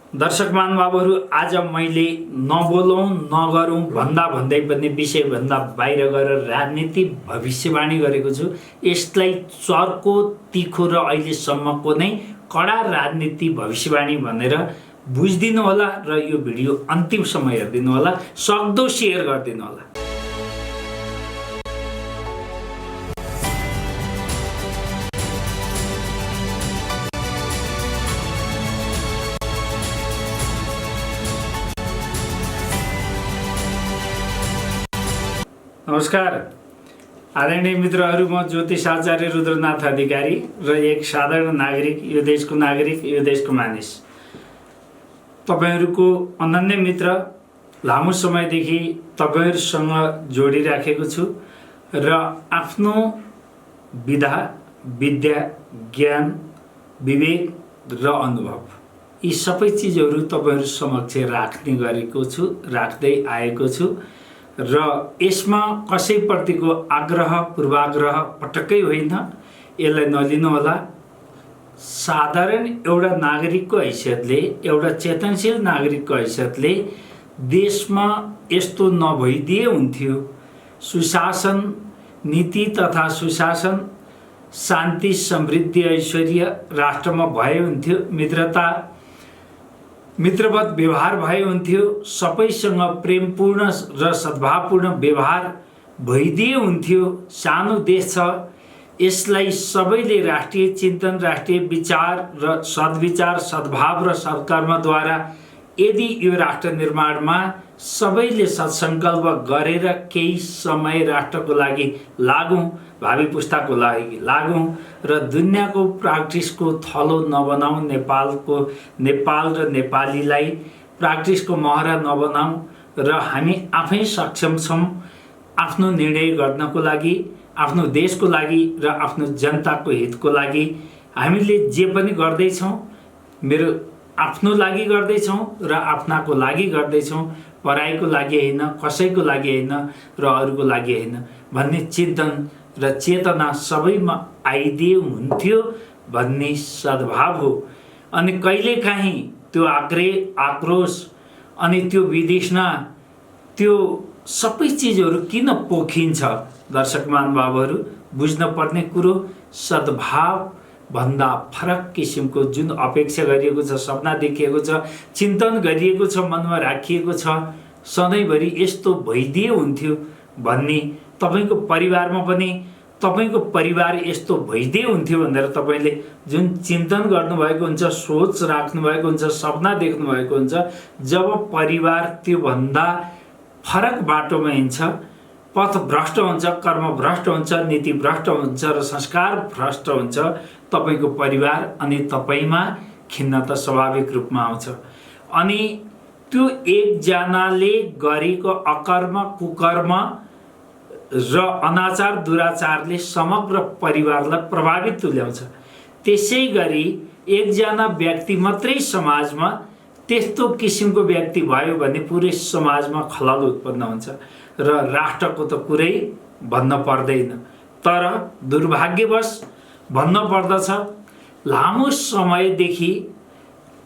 दर्शक महानुभावहरू, आज मैले नबोलौँ नगरौँ भन्दा भन्दै पनि विषयभन्दा बाहिर गएर राजनीति भविष्यवाणी गरेको छु। यसलाई चर्को तिखो र अहिलेसम्मको नै कडा राजनीति भविष्यवाणी भनेर बुझिदिनु होला र यो भिडियो अन्तिमसम्म हेरिदिनु होला, सक्दो सेयर गरिदिनु होला। नमस्कार आदरणीय मित्रहरू, म ज्योतिष आचार्य रुद्रनाथ अधिकारी र एक साधारण नागरिक, यो देशको नागरिक, यो देशको मानिस, तपाईहरूको अनन्य मित्र। लामो समयदेखि तपाईहरूसँग जोडिराखेको छु र आफ्नो विधा, विद्या, ज्ञान, विवेक र अनुभव यी सबै चिजहरू तपाईहरू समक्ष राख्ने गरेको छु, राख्दै आएको छु र यसमा कसैप्रतिको आग्रह पूर्वाग्रह पटक्कै होइन। यसलाई नलिनु होला। साधारण एउटा नागरिकको हैसियतले, एउटा चेतनशील नागरिकको हैसियतले देशमा यस्तो नभइदिए हुन्थ्यो। सुशासन नीति तथा सुशासन, शान्ति, समृद्धि, ऐश्वर्य राष्ट्रमा भए हुन्थ्यो। मित्रवत व्यवहार भए हुन्थ्यो। सबैसँग प्रेमपूर्ण र सद्भावपूर्ण व्यवहार भइदिए हुन्थ्यो। सानो देश छ, यसलाई सबैले राष्ट्रिय चिन्तन, राष्ट्रिय विचार र सद्विचार, सद्भाव र सत्कर्मद्वारा यदि यो राष्ट्र निर्माणमा सबैले सत्सङ्कल्प गरेर केही समय राष्ट्रको लागि लागौँ, भावी पुस्ताको लागि लागौँ र दुनियाँको प्र्याक्टिसको थलो नबनाऊ, नेपाल र नेपालीलाई प्र्याक्टिसको महरा नबनाऊ र हामी आफै सक्षम छौँ आफ्नो निर्णय गर्नको लागि, आफ्नो देशको लागि र आफ्नो जनताको हितको लागि। हामीले जे पनि गर्दैछौँ मेरो आफ्नो लागि गर्दैछौँ र आफ्नाको लागि गर्दैछौँ, पराईको लागि होइन, कसैको लागि होइन र अरूको लागि होइन भन्ने चिन्तन र चेतना सबैमा आइदिए हुन्थ्यो भन्ने सद्भाव हो। अनि कहिलेकाहीँ त्यो आक्रोश अनि त्यो विदेशना, त्यो सबै चिजहरू किन पोखिन्छ? दर्शक महानुभावहरू, बुझ्न पर्ने कुरो सद्भाव भन्दा फरक किसिमको जुन अपेक्षा गरिएको छ, सपना देखिएको छ, चिन्तन गरिएको छ, मनमा राखिएको छ, सधैँभरि यस्तो भइदिए हुन्थ्यो भन्ने, तपाईँको परिवारमा पनि तपाईँको परिवार यस्तो भइदिए हुन्थ्यो भनेर तपाईँले जुन चिन्तन गर्नुभएको हुन्छ, सोच राख्नुभएको हुन्छ, सपना देख्नुभएको हुन्छ, जब परिवार त्योभन्दा फरक बाटोमा हिँड्छ, पथ भ्रष्ट हुन्छ, कर्म भ्रष्ट हुन्छ, नीति भ्रष्ट हुन्छ र संस्कार भ्रष्ट हुन्छ, तपाईँको परिवार अनि तपाईँमा खिन्नता स्वाभाविक रूपमा आउँछ। अनि त्यो एकजनाले गरेको अकर्म, कुकर्म र अनाचार, दुराचारले समग्र परिवारलाई प्रभावित तुल्याउँछ। त्यसै गरी एकजना व्यक्ति मात्रै समाजमा त्यस्तो किसिमको व्यक्ति भयो भने पुरै समाजमा खलल उत्पन्न हुन्छ र राष्ट्रको त कुरै भन्न पर्दैन। तर दुर्भाग्यवश भन्न पर्दछ, लामो समयदेखि,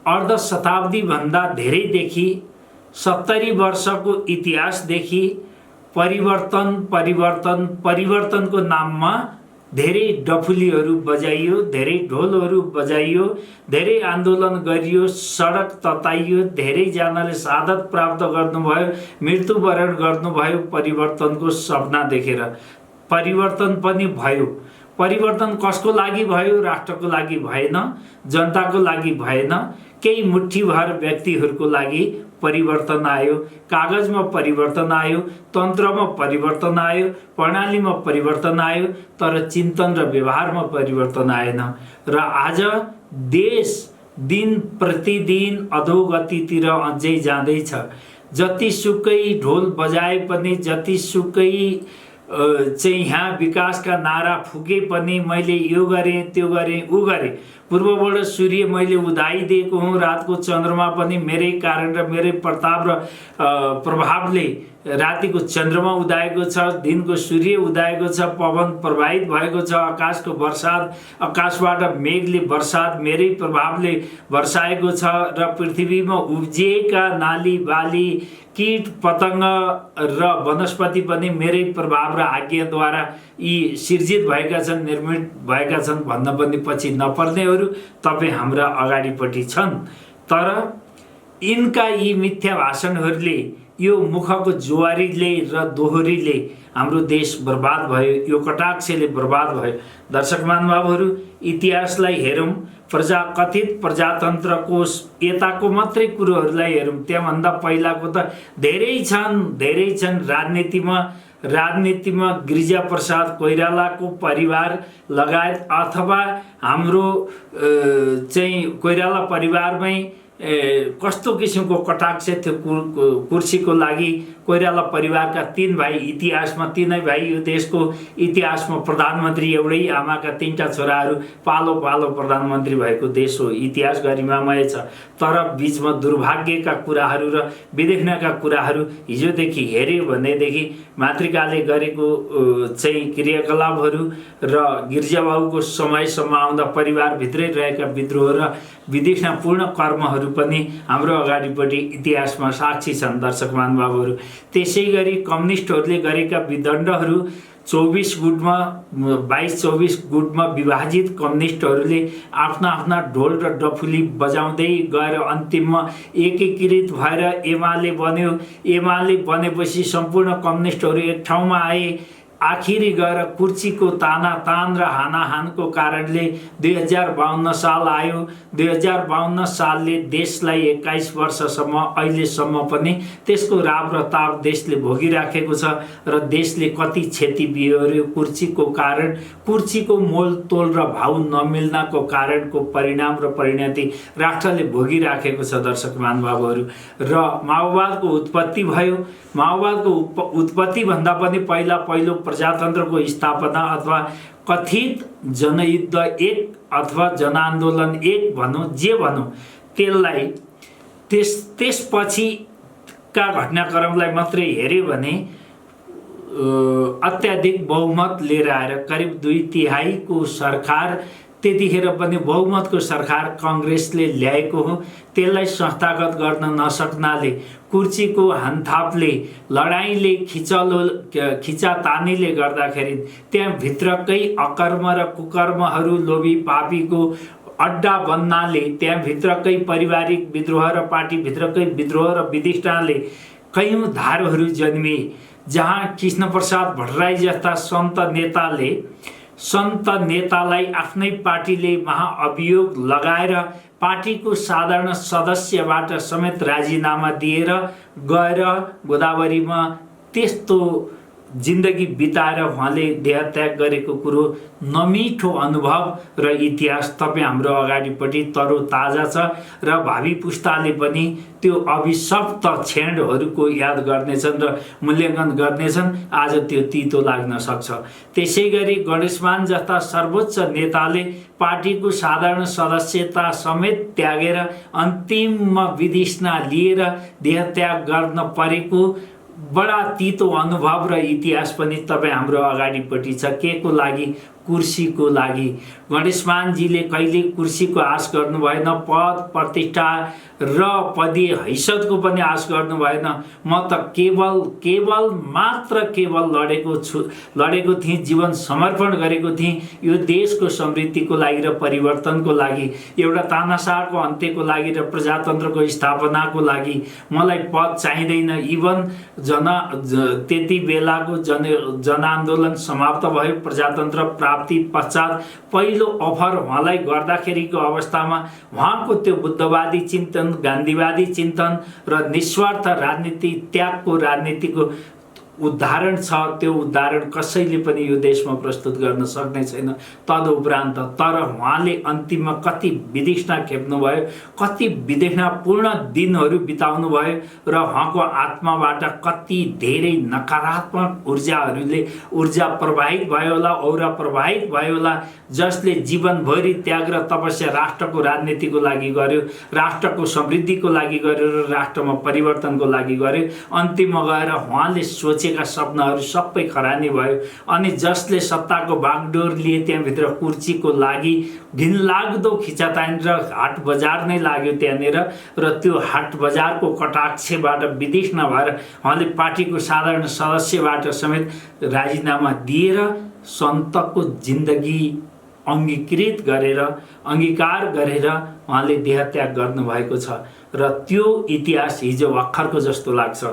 अर्ध शताब्दीभन्दा धेरैदेखि, 70 वर्षको इतिहासदेखि परिवर्तनको नाममा धेरै डफुलीहरू बजाइयो, धेरै ढोलहरू बजाइयो, धेरै आन्दोलन गरियो, सडक तताइयो, धेरैजनाले शहादत प्राप्त गर्नुभयो, मृत्युवरण गर्नुभयो परिवर्तनको सपना देखेर। परिवर्तन पनि भयो। परिवर्तन कसको लागि भयो? राष्ट्रको लागि भएन, जनताको लागि भएन, केही मुठ्ठीभर व्यक्तिहरूको लागि परिवर्तन आयो। कागजमा परिवर्तन आयो, तन्त्रमा परिवर्तन आयो, प्रणालीमा परिवर्तन आयो, तर चिन्तन र व्यवहारमा परिवर्तन आएन। र आज देश दिन प्रतिदिन अधोगतितिर अझै जाँदैछ। जतिसुकै ढोल बजाए पनि, जतिसुकै चाहिँ यहाँ विकासका नारा फुके पनि, मैले यो गरेँ, त्यो गरेँ, ऊ गरेँ, पूर्वबाट सूर्य मैले उदाइदिएको हुँ, रातको चन्द्रमा पनि मेरै कारण र मेरै प्रताप र प्रभावले रातिको चन्द्रमा उदाएको छ, दिनको सूर्य उदाएको छ, पवन प्रवाहित भएको छ, आकाशको वर्षात आकाशबाट मेघले वर्षात मेरै प्रभावले वर्षाएको छ र पृथ्वीमा उब्जिएका नाली बाली कीट पतंग र वनस्पति पनि मेरै प्रभाव र आज्ञाद्वारा यी सिर्जित भएका छन्, निर्मित भएका छन् भन्न पनि पछि नपर्नेहरू तपाईँ हाम्रा अगाडिपट्टि छन्। तर यिनका यी मिथ्या भाषणहरूले, यो मुखको जुवारीले र दोहोरीले हाम्रो देश बर्बाद भयो, यो कटाक्षले बर्बाद भयो। दर्शक महानुभावहरू, इतिहासलाई हेरौँ, कथित प्रजातन्त्रको यताको मात्रै कुरोहरूलाई हेरौँ, त्यहाँभन्दा पहिलाको त धेरै छन्। राजनीतिमा गिरिजाप्रसाद कोइरालाको परिवार लगायत अथवा हाम्रो चाहिँ कोइराला परिवारमै कस्तो किसिमको कटाक्ष थियो कुर्सीको लागि। कोइराला परिवारका 3 भाइ, इतिहासमा 3 भाइ, यो देशको इतिहासमा प्रधानमन्त्री एउटै आमाका 3टा छोराहरू पालो पालो प्रधानमन्त्री भएको देश हो। इतिहास गरिमामय छ, तर बीचमा दुर्भाग्यका कुराहरू र विदेख्नका कुराहरू हिजोदेखि हेऱ्यो भनेदेखि मातृकाले गरेको चाहिँ क्रियाकलापहरू र गिर्जाबाबुको समयसम्म आउँदा परिवारभित्रै रहेका विद्रोह र विदेशपूर्ण कर्महरू पनि हाम्रो अगाडिपट्टि इतिहासमा साक्षी छन्। दर्शक महानुभावहरू, त्यसै गरी कम्युनिस्टहरूले गरेका विदण्डहरू 24 गुटमा 22-24 गुटमा विभाजित कम्युनिस्टहरूले आफ्ना ढोल र डफुली बजाउँदै गएर अन्तिममा एकीकृत भएर एमाले बन्यो। एमाले बनेपछि सम्पूर्ण कम्युनिस्टहरू एक ठाउँमा आए। आखिरी गएर कुर्सीको तानातान र हानाहानको कारणले 2052 साल आयो। 2052 सालले देशलाई 21 वर्षसम्म अहिलेसम्म पनि त्यसको राब र ताप देशले भोगिराखेको छ र देशले कति क्षति बिहोर्यो कुर्सीको कारण, कुर्सीको मोलतोल र भाउ नमिल्नको कारणको परिणाम र परिणति राष्ट्रले भोगिराखेको छ। दर्शक महानुभावहरू, र माओवादको उत्पत्ति भयो। माओवादको उत्पत्ति भन्दा पनि पहिलो प्रजातन्त्रको स्थापना अथवा कथित जनयुद्ध 1 अथवा जनआन्दोलन 1 भनौँ, जे भनौँ, त्यसलाई त्यसपछिका घटनाक्रमलाई मात्रै हेऱ्यो भने अत्याधिक बहुमत लिएर आएर करिब 2/3 सरकार, त्यतिखेर पनि बहुमतको सरकार कांग्रेसले ल्याएको हो। त्यसलाई संस्थागत गर्न नसक्नाले, कुर्सीको हानथापले, लडाईँले, खिचातानीले गर्दाखेरि त्यहाँ भित्रकै अकर्म र कुकर्महरू लोभी पापीको अड्डा बन्नाले, त्यहाँ भित्रकै पारिवारिक विद्रोह र पार्टी भित्रकै विद्रोह र विधिष्ठाले कयौं धारहरू जन्मिए, जहाँ कृष्णप्रसाद भट्टराई जस्ता सन्त नेतालाई आफ्नै पार्टीले महाअभियोग लगाएर पार्टीको साधारण सदस्यबाट समेत राजीनामा दिएर गएर गोदावरीमा त्यस्तो जिन्दगी बिताएर उहाँले देहत्याग गरेको कुरो नमिठो अनुभव र इतिहास तपाईँ हाम्रो अगाडिपट्टि तरोताजा छ र भावी पुस्ताले पनि त्यो अभिशप्त क्षणहरूको याद गर्नेछन् र मूल्याङ्कन गर्नेछन्। आज त्यो तितो लाग्न सक्छ। त्यसै गरी गणेशमान जस्ता सर्वोच्च नेताले पार्टीको साधारण सदस्यता समेत त्यागेर अन्तिममा विधिष्णा लिएर देहत्याग गर्न परेको बडा तितो अनुभव र इतिहास पनि तपाईँ हाम्रो अगाडिपट्टि छ। के को लागि? कुर्सीको लागि। गणेशमानजीले कहिले कुर्सीको आश गर्नु भएन, पद प्रतिष्ठा र पदीय हैसियतको पनि आश गर्नु भएन। म त केवल लडेको थिएँ, जीवन समर्पण गरेको थिएँ यो देशको समृद्धिको लागि र परिवर्तनको लागि, एउटा तानाशाहको अन्त्यको लागि र प्रजातन्त्रको स्थापनाको लागि। मलाई पद चाहिँदैन। इभन त्यति बेलाको जनआन्दोलन समाप्त भयो, प्रजातन्त्र प्राप्ति पश्चात पहिलो अफर उहाँलाई गर्दाखेरिको अवस्थामा उहाँको त्यो बुद्धवादी चिन्तन, गान्धीवादी चिन्तन र निस्वार्थ राजनीति त्यागको राजनीतिको उदाहरण छ त्यो उदाहरण कसैले पनि यो देशमा प्रस्तुत गर्न सक्ने छैन तदुपरान्त। तर उहाँले अन्तिममा कति विधिष्णा खेप्नुभयो, कति विधिष्णापूर्ण दिनहरू बिताउनु भयो र उहाँको आत्माबाट कति धेरै नकारात्मक ऊर्जा प्रवाहित भयो होला, औरा प्रवाहित भयो होला, जसले जीवनभरि त्याग र तपस्या राष्ट्रको राजनीतिको लागि गर्यो, राष्ट्रको समृद्धिको लागि गर्यो र राष्ट्रमा परिवर्तनको लागि गर्यो। अन्तिममा गएर उहाँले सोचेका सपनाहरू सबै खरानी भयो। अनि जसले सत्ताको बागडोर लिए त्यहाँभित्र कुर्सीको लागि घिनलाग्दो खिचातान र हाट बजार नै लाग्यो त्यहाँनिर, र त्यो हाट बजारको कटाक्षबाट विधिष्ण भएर उहाँले पार्टीको साधारण सदस्यबाट समेत राजीनामा दिएर सन्तको जिन्दगी अंगीकार गरेर उहाँले देहत्याग गर्नुभएको छ। र त्यो इतिहास हिजो भर्खरको जस्तो लाग्छ।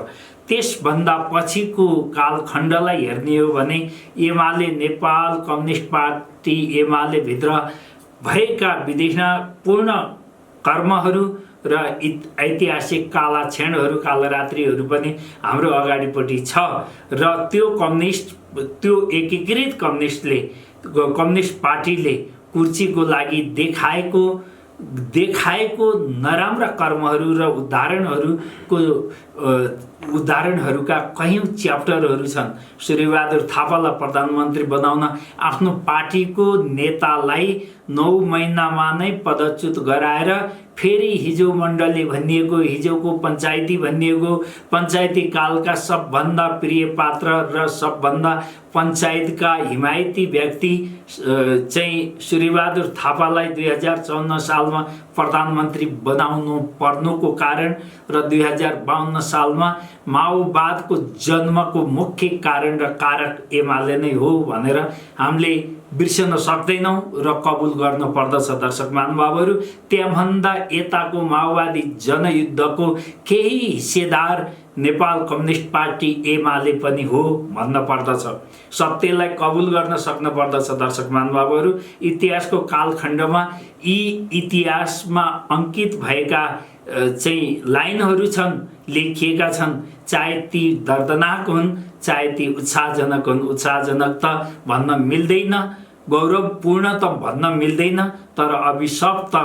त्यसभन्दा पछिको कालखण्डलाई हेर्ने हो भने एमाले, नेपाल कम्युनिस्ट पार्टी एमाले भित्र भएका विधिपूर्ण कर्महरू र ऐतिहासिक काला क्षणहरू, कालरात्रिहरू पनि हाम्रो अगाडिपट्टि छ। र त्यो एकीकृत कम्युनिस्ट पार्टीले कुर्सीको लागि देखाएको नराम्रा कर्महरू र उदाहरणहरूका कयौं च्याप्टरहरू छन्। सूर्यबहादुर थापालाई प्रधानमन्त्री बनाउन आफ्नो पार्टीको नेतालाई 9 महिनामा नै पदच्युत गराएर फेरि हिजो मण्डली भनिएको, हिजोको पञ्चायती भनिएको, पञ्चायती कालका सबभन्दा प्रिय पात्र र सबभन्दा पञ्चायतका हिमायती व्यक्ति चाहिँ सूर्यबहादुर थापालाई 2054 सालमा प्रधानमन्त्री बनाउनु पर्नुको कारण र 2052 सालमा माओवादको जन्मको मुख्य कारण र कारक एमाले नै हो भनेर हामीले बिर्सन सक्दैनौँ र कबुल गर्न पर्दछ। दर्शक महानुभावहरू, त्यहाँभन्दा यताको माओवादी जनयुद्धको केही हिस्सेदार नेपाल कम्युनिस्ट पार्टी एमाले पनि हो भन्न पर्दछ। सत्यलाई कबुल गर्न सक्न पर्दछ। दर्शक महानुभावहरू, इतिहासको कालखण्डमा यी इतिहासमा अंकित भएका चाहिँ लाइनहरू छन्, लेखिएका छन्, चाहे ती दर्दनाक हुन्, चाहे ती उत्साहजनक हुन्। उत्साहजनक त भन्न मिल्दैन, गौरवपूर्ण त भन्न मिल्दैन, तर अभिशप्त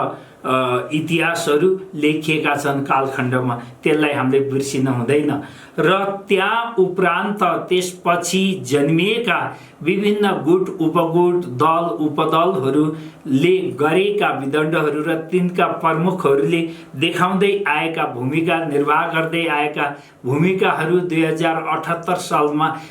इतिहासहरू लेखिएका छन् कालखण्डमा, त्यसलाई हामीले बिर्सिन हुँदैन। र त्यहाँ उपरान्त त्यसपछि जन्मिएका विभिन्न गुट, उपगुट, दल, उपदलहरूले गरेका विदण्डहरू र तिनका प्रमुखहरूले देखाउँदै आएका भूमिका, निर्वाह गर्दै आएका भूमिकाहरू 2078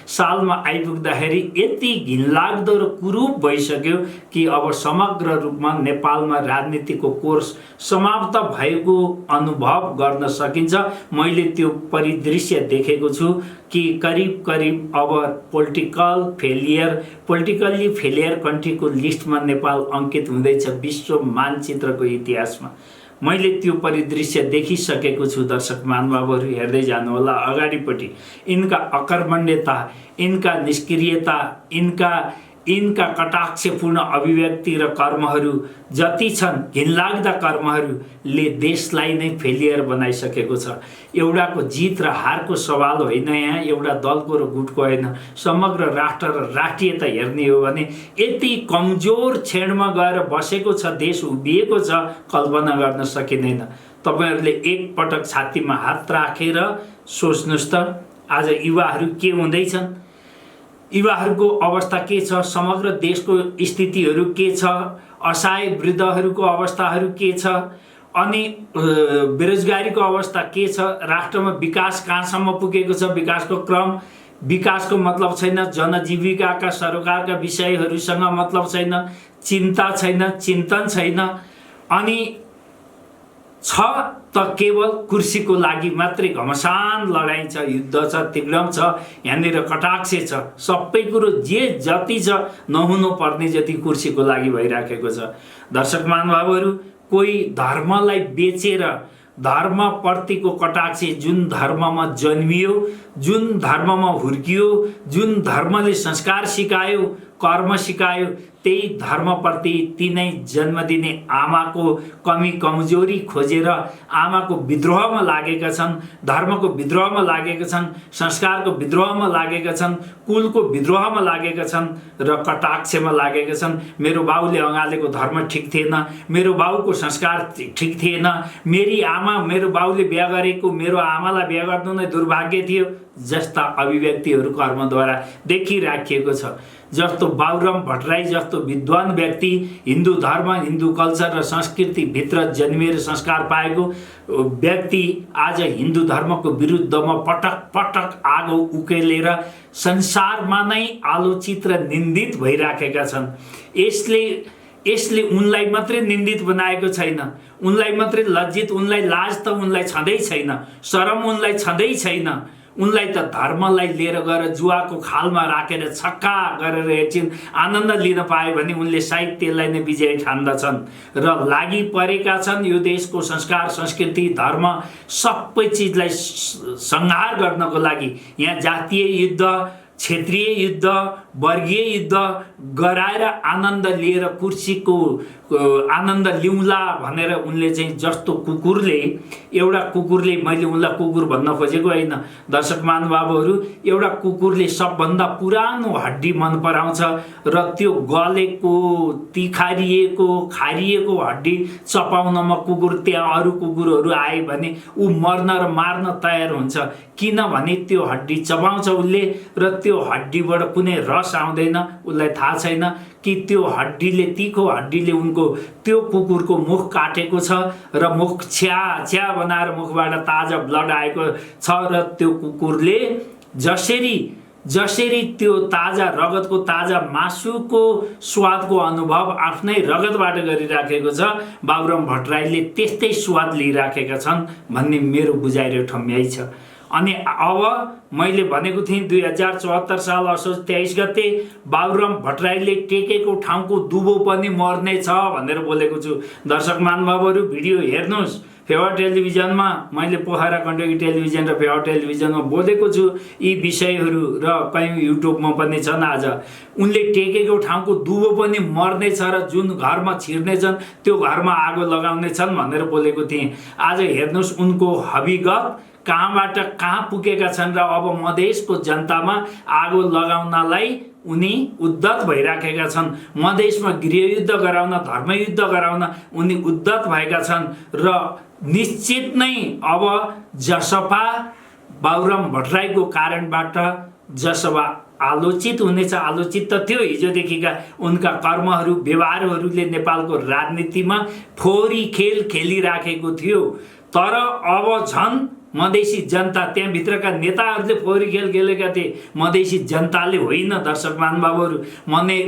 सालमा आइपुग्दाखेरि यति घिनलाग्दो र कुरूप भइसक्यो कि अब समग्र रूपमा नेपालमा राजनीतिको कोर्स समाप्त भएको अनुभव गर्न सकिन्छ। मैले त्यो परिदृश्य देखेको छु कि करिब अब पोलिटिकल्ली फेलियर कन्ट्रीको लिस्टमा नेपाल अंकित हुँदैछ विश्व मानचित्रको इतिहासमा। मैले त्यो परिदृश्य देखिसकेको छु। दर्शक महानुभावहरू, हेर्दै जानुहोला अगाडिपट्टि। इनका अकर्मण्यता, इनका निष्क्रियता, इनका कटाक्षपूर्ण अभिव्यक्ति र कर्महरू जति छन्, घिनलाग्दा कर्महरूले देशलाई नै फेलियर बनाइसकेको छ। एउटाको जित र हारको सवाल होइन, यहाँ एउटा दलको र गुटको होइन, समग्र राष्ट्र र राष्ट्रियता हेर्ने हो भने यति कमजोर क्षणमा गएर बसेको छ देश, उभिएको छ, कल्पना गर्न सकिँदैन। तपाईहरुले एकपटक छातीमा हात राखेर सोच्नुस् त आज युवाहरू के हुँदैछन्, युवाहरूको अवस्था के छ, समग्र देशको स्थितिहरू के छ, असहाय वृद्धहरूको अवस्थाहरू के छ, अनि बेरोजगारीको अवस्था के छ, राष्ट्रमा विकास कहाँसम्म पुगेको छ, विकासको मतलब छैन, जनजीविकाका सरकारका विषयहरूसँग मतलब छैन, चिन्ता छैन, चिन्तन छैन, अनि छ त केवल कुर्सीको लागि मात्रै घमसान लडाईँ छ, युद्ध छ, तिग्रम छ, यहाँनिर कटाक्ष छ, सबै कुरो जे जति छ नहुनु पर्ने जति कुर्सीको लागि भइराखेको छ। दर्शक महानुभावहरू, कोही धर्मलाई बेचेर धर्मप्रतिको कटाक्ष, जुन धर्ममा जन्मियो, जुन धर्ममा हुर्कियो, जुन धर्मले संस्कार सिकायो, कर्म सिकायो, त्यही धर्मप्रति तिनै जन्म दिने आमाको कमी कमजोरी खोजेर आमाको विद्रोहमा लागेका छन्, धर्मको विद्रोहमा लागेका छन्, संस्कारको विद्रोहमा लागेका छन्, कुलको विद्रोहमा लागेका छन् र कटाक्षमा लागेका छन्। मेरो बाउले अँगालेको धर्म ठिक थिएन, मेरो बाउको संस्कार ठिक थिएन, मेरी आमा मेरो बाउले बिहा गरेको मेरो आमालाई बिहा गर्नु नै दुर्भाग्य थियो जस्ता अभिव्यक्तिहरू कर्मद्वारा देखिराखिएको छ। जस्तो बाबुराम भट्टराई जस्तो विद्वान व्यक्ति, हिन्दू धर्म, हिन्दू कल्चर र संस्कृतिभित्र जन्मिएर संस्कार पाएको व्यक्ति आज हिन्दू धर्मको विरुद्धमा पटक पटक आगो उकेलेर संसारमा नै आलोचित र निन्दित भइराखेका छन्। यसले उनलाई मात्रै निन्दित बनाएको छैन, उनलाई मात्रै लज्जित, उनलाई लाज त उनलाई छँदै छैन, शरम उनलाई छँदै छैन। उनलाई त धर्मलाई लिएर गएर जुवाको खालमा राखेर छक्का गरेर एकछिन आनन्द लिन पाए भने उनले सायद त्यसलाई नै विजय ठान्दछन् र लागि परेका छन् यो देशको संस्कार, संस्कृति, धर्म सबै चिजलाई संहार गर्नको लागि। यहाँ जातीय युद्ध, क्षेत्रीय युद्ध, वर्गीय युद्ध गराएर आनन्द लिएर कुर्सीको आनन्द लिउँला भनेर उनले चाहिँ जस्तो कुकुरले, एउटा कुकुरले, मैले उनलाई कुकुर भन्न खोजेको होइन दर्शक महानुभावहरू, एउटा कुकुरले सबभन्दा पुरानो हड्डी मन पराउँछ र त्यो गलेको तिखारिएको खारिएको हड्डी चपाउनमा कुकुर त्यहाँ अरू कुकुरहरू आए भने ऊ मर्न र मार्न तयार हुन्छ, किनभने त्यो हड्डी चबाउँछ उसले र त्यो हड्डीबाट कुनै रस आउँदैन। उसलाई थाहा छैन कि त्यो हड्डीले, तीखो हड्डीले उनको त्यो कुकुरको मुख काटेको छ र मुख छ्या बनाएर मुखबाट ताजा ब्लड आएको छ र त्यो कुकुरले जसरी त्यो ताजा रगतको, ताजा मासुको स्वादको अनुभव आफ्नै रगतबाट गरिराखेको छ, बाबुराम भट्टराईले त्यस्तै स्वाद लिइराखेका छन् भन्ने मेरो बुझाइ र ठम्याइ छ। अनि अब मैले भनेको थिएँ 2074 साल असोज 23 गते बाबुराम भट्टराईले टेकेको ठाउँको दुबो पनि मर्ने छ भनेर बोलेको छु। दर्शक महानुभावहरू भिडियो हेर्नुहोस्, फेवा टेलिभिजनमा मैले पोखरा गण्डकी टेलिभिजन र फेवा टेलिभिजनमा बोलेको छु यी विषयहरू र कहीँ युट्युबमा पनि छन्। आज उनले टेकेको ठाउँको दुबो पनि मर्ने छ र जुन घरमा छिर्नेछन् त्यो घरमा आगो लगाउनेछन् भनेर बोलेको थिएँ। आज हेर्नुहोस् उनको हविगत कहाँबाट कहाँ पुगेका छन् र अब मधेसको जनतामा आगो लगाउनलाई उनी उद्धत भइराखेका छन्। मधेसमा गृहयुद्ध गराउन, धर्मयुद्ध गराउन उनी उद्धत भएका छन् र निश्चित नै अब जसपा बाबुराम भट्टराईको कारणबाट जसपा आलोचित हुनेछ। आलोचित त थियो हिजोदेखिका उनका कर्महरू, व्यवहारहरूले नेपालको राजनीतिमा फोहोरी खेल खेलिराखेको थियो, तर अब झन् मधेसी जनता, त्यहाँभित्रका नेताहरूले फोहोरी खेल खेलेका थिए, मधेसी जनताले होइन। दर्शक महानुभावहरू,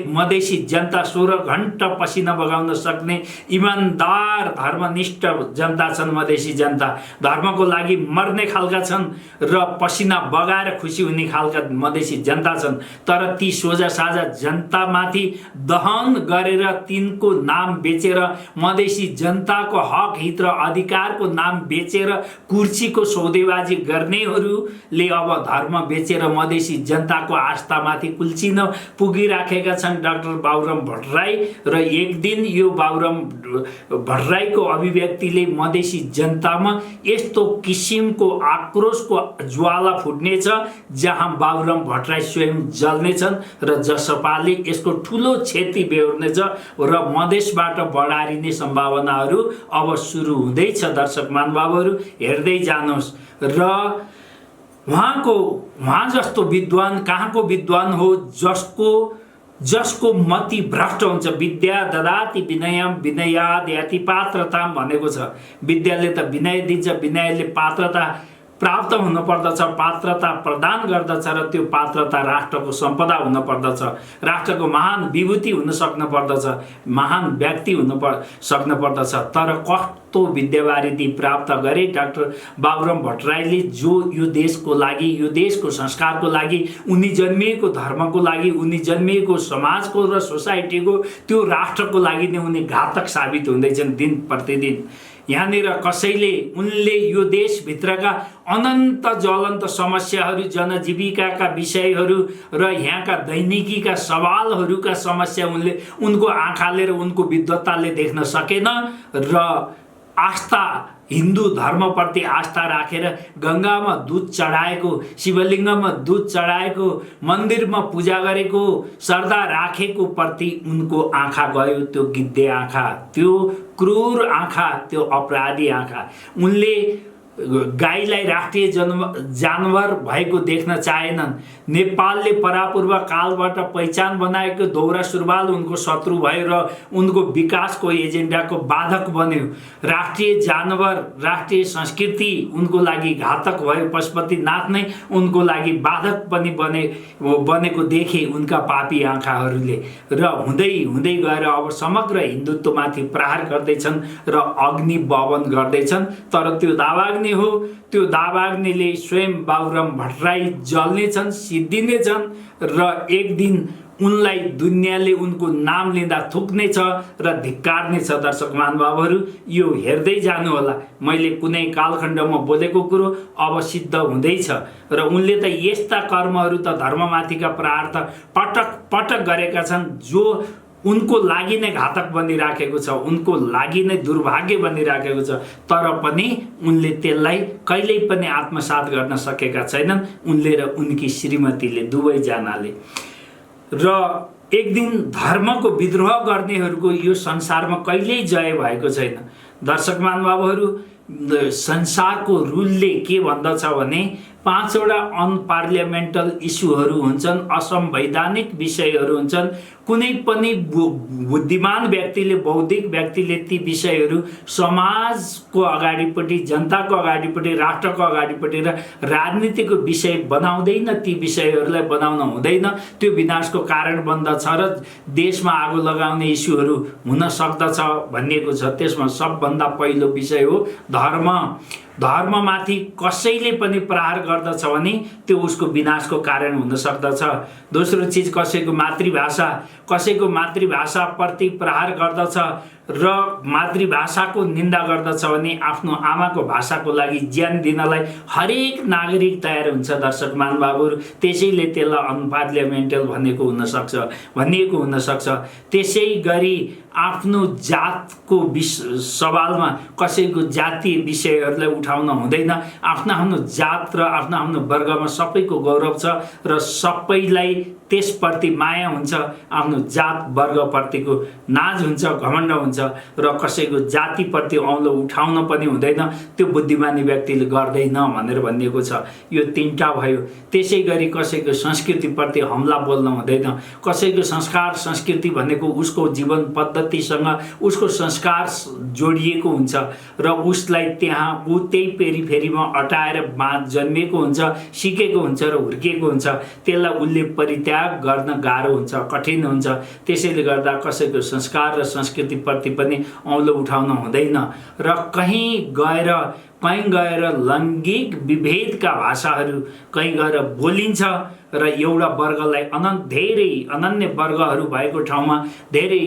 मधेसी जनता 16 घण्टा पसिना बगाउन सक्ने इमान्दार धर्मनिष्ठ जनता छन्। मधेसी जनता धर्मको लागि मर्ने खालका छन् र पसिना बगाएर खुसी हुने खालका मधेसी जनता छन्। तर ती सोझा साझा जनतामाथि दहन गरेर तिनको नाम बेचेर, मधेसी जनताको हक हित र अधिकारको नाम बेचेर कुर्सीको सौदेबाजी गर्नेहरूले अब धर्म बेचेर मधेसी जनताको आस्थामाथि कुल्चिन पुगिराखेका छन् डाक्टर बाबुराम भट्टराई। र एक दिन यो बाबुराम भट्टराईको अभिव्यक्तिले मधेसी जनतामा यस्तो किसिमको आक्रोशको ज्वाला फुट्नेछ जहाँ बाबुराम भट्टराई स्वयं जल्नेछन् र जसपाले यसको ठुलो क्षति बेहोर्नेछ र मधेसबाट बढारिने सम्भावनाहरू अब सुरु हुँदैछ। दर्शक महानुभावहरू हेर्दै जानुहोस्। र उहाँ जस्तो विद्वान कहाँको विद्वान हो जसको मति भ्रष्ट हुन्छ। विद्या ददाति विनयम विनयाद याति पात्रताम भनेको छ। विद्याले त विनय दिन्छ, विनयले पात्रता प्राप्त हुनुपर्दछ, पात्रता प्रदान गर्दछ र त्यो पात्रता राष्ट्रको सम्पदा हुनुपर्दछ, राष्ट्रको महान विभूति हुन सक्नुपर्दछ, महान व्यक्ति हुन सक्नुपर्दछ। तर कस्तो विद्यावारिधि प्राप्त गरे डाक्टर बाबुराम भट्टराईले, जो यो देशको लागि, यो देशको संस्कारको लागि, उनी जन्मिएको धर्मको लागि, उनी जन्मिएको समाजको र सोसाइटीको, त्यो राष्ट्रको लागि नै उनी घातक साबित हुँदैछन् दिन प्रतिदिन। यहाँनिर कसैले उनले यो देशभित्रका अनन्त ज्वलन्त समस्याहरू, जनजीविकाका विषयहरू र यहाँका दैनिकीका सवालहरूका समस्या उनको आँखाले र उनको विद्वत्ताले देख्न सकेन र आस्था, हिन्दू धर्मप्रति आस्था राखेर गङ्गामा दुध चढाएको, शिवलिङ्गमा दुध चढाएको, मन्दिरमा पूजा गरेको, श्रद्धा राखेको प्रति उनको आँखा गयो। त्यो गिद्धे आँखा, त्यो क्रूर आँखा, त्यो अपराधी आँखा। उनले गाईलाई राष्ट्रिय जानवर भएको देख्न चाहेनन्। नेपालले परापूर्व कालबाट पहिचान बनाएको दौरा सुरुवाल उनको शत्रु भयो र उनको विकासको एजेन्डाको बाधक बन्यो। राष्ट्रिय जानवर, राष्ट्रिय संस्कृति उनको लागि घातक भयो। पशुपतिनाथ नै उनको लागि बाधक पनि बनेको देखे उनका पापी आँखाहरूले र हुँदै हुँदै गएर अब समग्र हिन्दुत्वमाथि प्रहार गर्दैछन् र अग्नि बवन गर्दैछन्। तर त्यो दावाग्नि हो, त्यो दावाग्निले स्वयं बाबुराम भट्टराई जल्नेछन्, सिद्धिनेछन् र एक दिन उनलाई दुनियाँले उनको नाम लिँदा थुक्नेछ र धिक्कार्नेछ। दर्शक महानुभावहरू, यो हेर्दै जानुहोला। मैले कुनै कालखण्डमा बोलेको कुरो अब सिद्ध हुँदैछ र उनले त यस्ता कर्महरू त धर्ममाथिका प्रहार त पटक पटक गरेका छन् जो उनको लागि नै घातक बनिराखेको छ, उनको लागि नै दुर्भाग्य बनिराखेको छ। तर पनि उनले त्यसलाई कहिल्यै पनि आत्मसात गर्न सकेका छैनन्, उनले र उनकी श्रीमतीले दुवैजनाले। र एक दिन धर्मको विद्रोह गर्नेहरूको यो संसारमा कहिल्यै जय भएको छैन। दर्शक महानुभावहरू, संसारको रुलले के भन्दछ भने 5 वटा अनपार्लियामेन्टल इस्युहरू हुन्छन्, असंवैधानिक विषयहरू हुन्छन्। कुनै पनि बुद्धिमान व्यक्तिले, बौद्धिक व्यक्तिले ती विषयहरू समाजको अगाडिपट्टि, जनताको अगाडिपट्टि, राष्ट्रको अगाडिपट्टि र राजनीतिको विषय बनाउँदैन। ती विषयहरूलाई बनाउन हुँदैन, त्यो विनाशको कारण बन्दछ र देशमा आगो लगाउने इस्युहरू हुन सक्दछ भनिएको छ। त्यसमा सबभन्दा पहिलो विषय हो धर्म। धर्ममाथि कसैले पनि प्रहार गर्दछ भने त्यो उसको विनाशको कारण हुन सक्दछ। दोस्रो चिज कसैको मातृभाषा, कसैको मातृभाषाप्रति प्रहार गर्दछ र मातृभाषाको निन्दा गर्दछ भने आफ्नो आमाको भाषाको लागि ज्यान दिनलाई हरेक नागरिक तयार हुन्छ। दर्शक महानुभावहरू, त्यसैले त्यसलाई अनपार्लियामेन्टल भनिएको हुन सक्छ। त्यसै गरी आफ्नो जातको सवालमा कसैको जातीय विषयहरूलाई उठाउन हुँदैन। आफ्नो जात र आफ्नो वर्गमा सबैको गौरव छ र सबैलाई त्यसप्रति माया हुन्छ। आफ्नो जात वर्गप्रतिको नाज हुन्छ, घमण्ड हुन्छ र कसैको जातिप्रति औँलो उठाउन पनि हुँदैन। त्यो बुद्धिमानी व्यक्तिले गर्दैन भनेर भनिएको छ। यो 3टा भयो। त्यसै गरी कसैको संस्कृतिप्रति हमला बोल्न हुँदैन। कसैको संस्कार, संस्कृति भनेको उसको जीवन पद्धतिसँग उसको संस्कार जोडिएको हुन्छ र उसलाई त्यही पेरिफेरीमा अटाएर जन्मिएको हुन्छ, सिकेको हुन्छ र हुर्किएको हुन्छ। त्यसलाई उसले परित्याग गर्न गाह्रो हुन्छ, कठिन हुन्छ। त्यसैले गर्दा कसैको संस्कार र संस्कृतिप्रति पनि औँलो उठाउन हुँदैन र कहीँ गएर लैङ्गिक विभेदका भाषाहरू कहीँ गएर बोलिन्छ र एउटा वर्गलाई धेरै अनन्य वर्गहरू भएको ठाउँमा, धेरै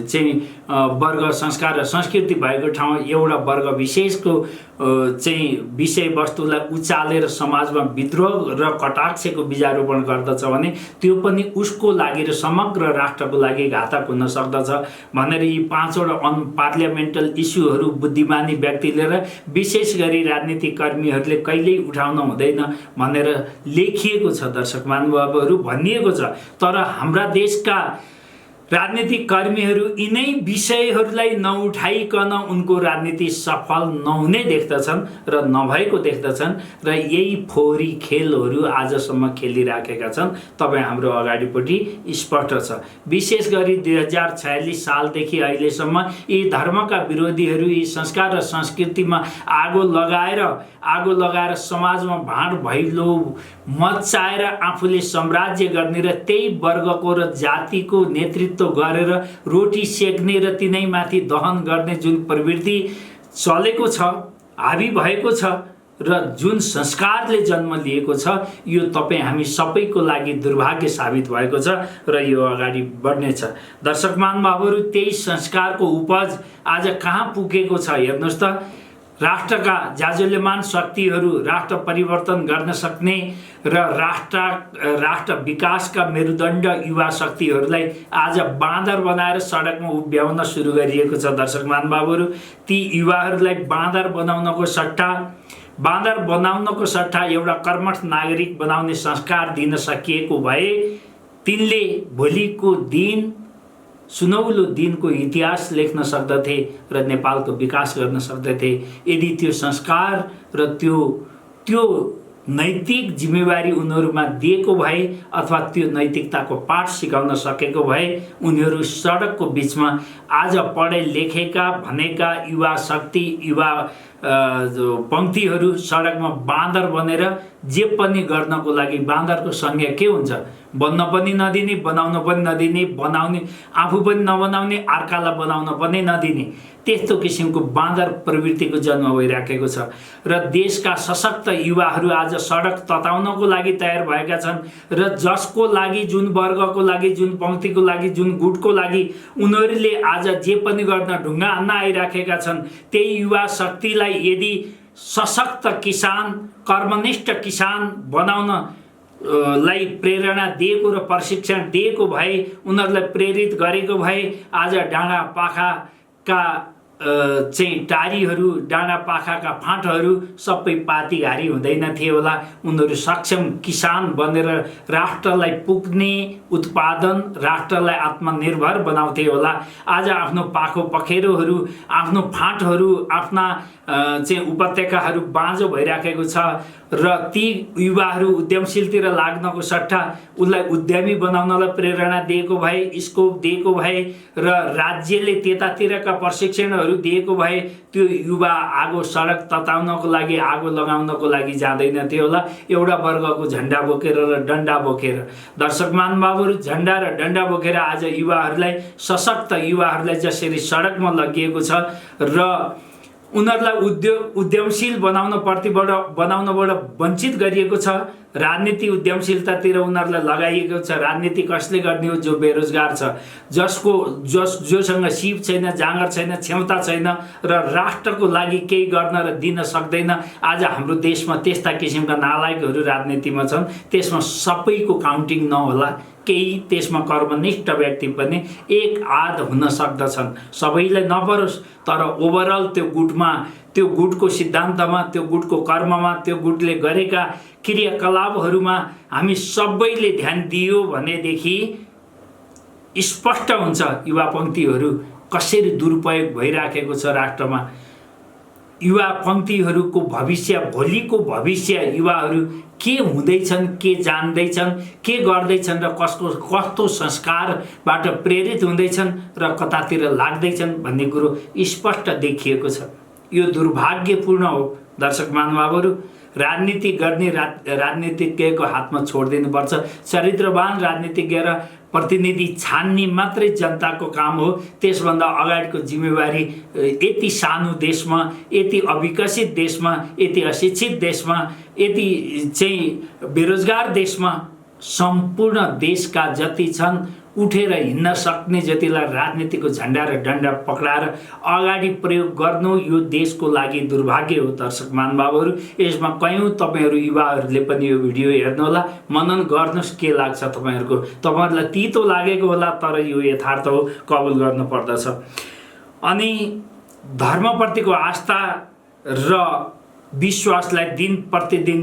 चाहिँ वर्ग, संस्कार र संस्कृति भएको ठाउँमा एउटा वर्ग विशेषको चाहिँ विषयवस्तुलाई उचालेर समाजमा विद्रोह र कटाक्षको बीजारोपण गर्दछ भने त्यो पनि उसको लागि र समग्र राष्ट्रको लागि घातक हुन सक्दछ भनेर यी 5 वटा अनपार्लियामेन्टल इस्युहरू बुद्धिमानी व्यक्तिले र विशेष गरी राजनीतिक कर्मीहरूले कहिल्यै उठाउन हुँदैन भनेर लेखिएको छ। दर्शक महानुभावहरू, भनिएको छ। तर हाम्रा देशका राजनीतिक कर्मीहरू यिनै विषयहरूलाई नउठाइकन उनको राजनीति सफल नहुने देख्दछन् र नभएको देख्दछन् र यही फोहोरी खेलहरू आजसम्म खेलिराखेका छन्। तपाईँ हाम्रो अगाडिपट्टि स्पष्ट छ। विशेष गरी 2046 सालदेखि अहिलेसम्म यी धर्मका विरोधीहरू यी संस्कार र संस्कृतिमा आगो लगाएर समाजमा भाँड भैलो मचाएर आफूले साम्राज्य गर्ने र त्यही वर्गको र जातिको नेतृत्व गरेर रोटी सेक्ने र तिनैमाथि दहन गर्ने जुन प्रवृत्ति चलेको छ, हाबी भएको छ र जुन संस्कारले जन्म लिएको छ यो तपाईँ हामी सबैको लागि दुर्भाग्य साबित भएको छ र यो अगाडि बढ्नेछ। दर्शक महानुभावहरू, त्यही संस्कारको उपज आज कहाँ पुगेको छ हेर्नुहोस् त। राष्ट्रका जाजल्यमान शक्तिहरू, राष्ट्र परिवर्तन गर्न सक्ने र राष्ट्र विकासका मेरुदण्ड युवा शक्तिहरूलाई आज बाँदर बनाएर सडकमा उभ्याउन सुरु गरिएको छ। दर्शक महानुभावहरू, ती युवाहरूलाई बाँदर बनाउनको सट्टा एउटा कर्मठ नागरिक बनाउने संस्कार दिन सकिएको भए तिनले भोलिको दिन सुनौलो दिनको इतिहास लेख्न सक्दथे र नेपालको विकास गर्न सक्दथे। यदि त्यो संस्कार र त्यो नैतिक जिम्मेवारी उनीहरूमा दिएको भए अथवा त्यो नैतिकताको पाठ सिकाउन सकेको भए उनीहरू सडकको बिचमा आज पढे लेखेका भनेका युवा शक्ति, युवा पंक्तिहरू सडकमा बाँदर बनेर जे पनि गर्नको लागि बाँदरको संज्ञा के हुन्छ? बन्न पनि नदिने, बनाउन पनि नदिने, बनाउने आफू पनि नबनाउने, अर्कालाई बनाउन पनि नदिने, त्यस्तो किसिमको बाँदर प्रवृत्तिको जन्म भइराखेको छ। र देशका सशक्त युवाहरू आज सडक तताउनको लागि तयार भएका छन् र जसको लागि, जुन वर्गको लागि, जुन पंक्तिको लागि, जुन गुटको लागि उनीहरूले आज जे पनि गर्न ढुङ्गा हान्न आइराखेका छन्, त्यही युवा शक्तिलाई यदि सशक्त किसान, कर्मनिष्ठ किसान बनाउन लाई प्रेरणा दिएको र प्रशिक्षण दिएको भए, उनीहरूलाई प्रेरित गरेको भए आज डाँडा पाखाका चाहिँ टारीहरू, डाँडा पाखाका फाँटहरू सबै पातीघारी हुँदैन थिए होला। उनीहरू सक्षम किसान बनेर राष्ट्रलाई पुग्ने उत्पादन, राष्ट्रलाई आत्मनिर्भर बनाउँथे होला। आज आफ्नो पाखो पखेरोहरू, आफ्नो फाँटहरू, आफ्ना चाहिँ उपत्यकाहरू बाँझो भइराखेको छ र ती युवाहरू उद्यमशीलतिर लाग्नको सट्टा उसलाई उद्यमी बनाउनलाई प्रेरणा दिएको भए, स्कोप दिएको भए र राज्यले त्यतातिरका प्रशिक्षणहरू दिएको भए त्यो युवा आगो सडक तताउनको लागि, आगो लगाउनको लागि जाँदैनथे होला एउटा वर्गको झन्डा बोकेर र डन्डा बोकेर। दर्शक महानुभावहरू, झन्डा र डन्डा बोकेर आज युवाहरूलाई, सशक्त युवाहरूलाई जसरी सडकमा लगिएको छ र उनीहरूलाई उद्यमशील बनाउनबाट वञ्चित गरिएको छ, राजनीति उद्यमशीलतातिर उनीहरूलाई लगाइएको छ। राजनीति कसले गर्ने हो? जो बेरोजगार छ, जोसँग सिप छैन, जाँगर छैन, क्षमता छैन र राष्ट्रको लागि केही गर्न र दिन सक्दैन। आज हाम्रो देशमा त्यस्ता किसिमका नालायकहरू राजनीतिमा छन्। त्यसमा सबैको काउन्टिङ नहोला, केही त्यसमा कर्मनिष्ठ व्यक्ति पनि एक आध हुन सक्दछन्, सबैलाई नपरोस्, तर ओभरअल त्यो गुटमा, त्यो गुटको सिद्धान्तमा, त्यो गुटको कर्ममा, त्यो गुटले गरेका क्रियाकलापहरूमा हामी सबैले ध्यान दियो भनेदेखि स्पष्ट हुन्छ युवा पंक्तिहरू कसरी दुरुपयोग भइराखेको छ राष्ट्रमा। युवा पंक्तिहरूको भविष्य, भोलिको भविष्य युवाहरू के हुँदैछन्, के जान्दैछन्, के गर्दैछन् र कस्तो संस्कारबाट प्रेरित हुँदैछन् र कतातिर लाग्दैछन् भन्ने कुरो स्पष्ट देखिएको छ। यो दुर्भाग्यपूर्ण हो। दर्शक महानुभावहरू, राजनीति गर्ने राजनीतिज्ञको हातमा छोडिदिनुपर्छ। चरित्रवान राजनीतिज्ञ र प्रतिनिधि छान्ने मात्रै जनताको काम हो। त्यसभन्दा अगाडिको जिम्मेवारी यति सानो देशमा, यति अविकसित देशमा, यति अशिक्षित देशमा, यति चाहिँ बेरोजगार देशमा सम्पूर्ण देशका जति छन् उठेर हिँड्न सक्ने जतिलाई राजनीतिको झन्डा र डन्डा पक्राएर अगाडि प्रयोग गर्नु यो देशको लागि दुर्भाग्य हो। दर्शक महानुभावहरू, यसमा कयौं तपाईहरू युवाहरूले पनि यो भिडियो हेर्नुहोला, मनन गर्नुहोस् के लाग्छ तपाईहरुको। तपाईहरुलाई तितो लागेको होला, तर यो यथार्थ हो, कबुल गर्नु पर्दछ। अनि धर्मप्रतिको आस्था र विश्वासलाई दिन प्रतिदिन